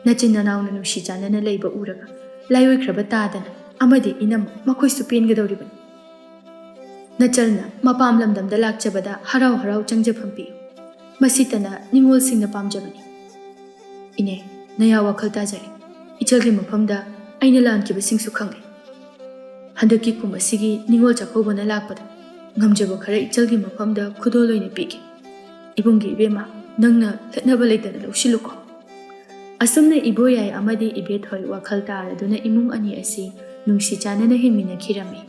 ꯅꯆꯤꯟ ꯅꯅꯥꯎꯅ ꯅꯨꯡꯁꯤ ꯆꯥꯟꯅꯅ ꯂꯩꯕ ꯎꯔꯒ ꯂꯥꯏꯑꯣꯏꯈ꯭ꯔꯕ ꯇꯥꯗꯅ ꯑꯃꯗꯤ ꯏꯅꯝ ꯃꯈꯣꯏꯁꯨ ꯄꯦꯟꯒꯗꯧꯔꯤꯕꯅꯤ ꯅꯆꯜꯅ ꯃꯄꯥꯝ ꯂꯝꯗꯝꯗ ꯂꯥꯛꯆꯕꯗ ꯍꯔꯥꯎ ꯍꯔꯥꯎ ꯆꯪꯖꯐꯝ ꯄꯤꯌꯨ ꯃꯁꯤꯇꯅ ꯅꯤꯡꯉꯣꯜꯁꯤꯡꯅ ꯄꯥꯝꯖꯕꯅꯤ ꯏꯅꯦ ꯅꯌꯥ ꯋꯥꯈꯜ ꯇꯥꯖꯔꯦ ꯏꯆꯜꯒꯤ ꯃꯐꯝꯗ ꯑꯩꯅ ꯂꯥꯟꯈꯤꯕꯁꯤꯡꯁꯨ ꯈꯪꯂꯦ ꯍꯟꯗꯛꯀꯤ ꯀꯨꯝ ꯑꯁꯤꯒꯤ ꯅꯤꯡꯉꯣꯜ ꯆꯥꯛꯀꯧꯕꯅ ꯂꯥꯛꯄꯗ ꯉꯝꯖꯕ ꯈꯔ ꯏꯆꯜꯒꯤ ꯃꯐꯝꯗ ꯈꯨꯗꯣꯜ ꯑꯣꯏꯅ ꯄꯤꯒꯦ ꯏꯕꯨꯡꯒꯤ ꯏꯕꯦꯝꯃ ꯅꯪꯅ ꯂꯠꯅꯕ ꯂꯩꯇꯅ ꯂꯧꯁꯤꯜꯂꯨꯀꯣ ꯑꯁꯨꯝꯅ ꯏꯕꯣꯌꯥꯏ ꯑꯃꯗꯤ ꯏꯕꯦꯊꯣꯏ ꯋꯥꯈꯜ ꯇꯥꯔꯗꯨꯅ ꯏꯃꯨꯡ ꯑꯅꯤ ꯑꯁꯤ ꯅꯨꯡꯁꯤ ꯆꯥꯟꯅꯅ ꯍꯤꯡꯃꯤꯟꯅꯈꯤꯔꯝꯃꯤ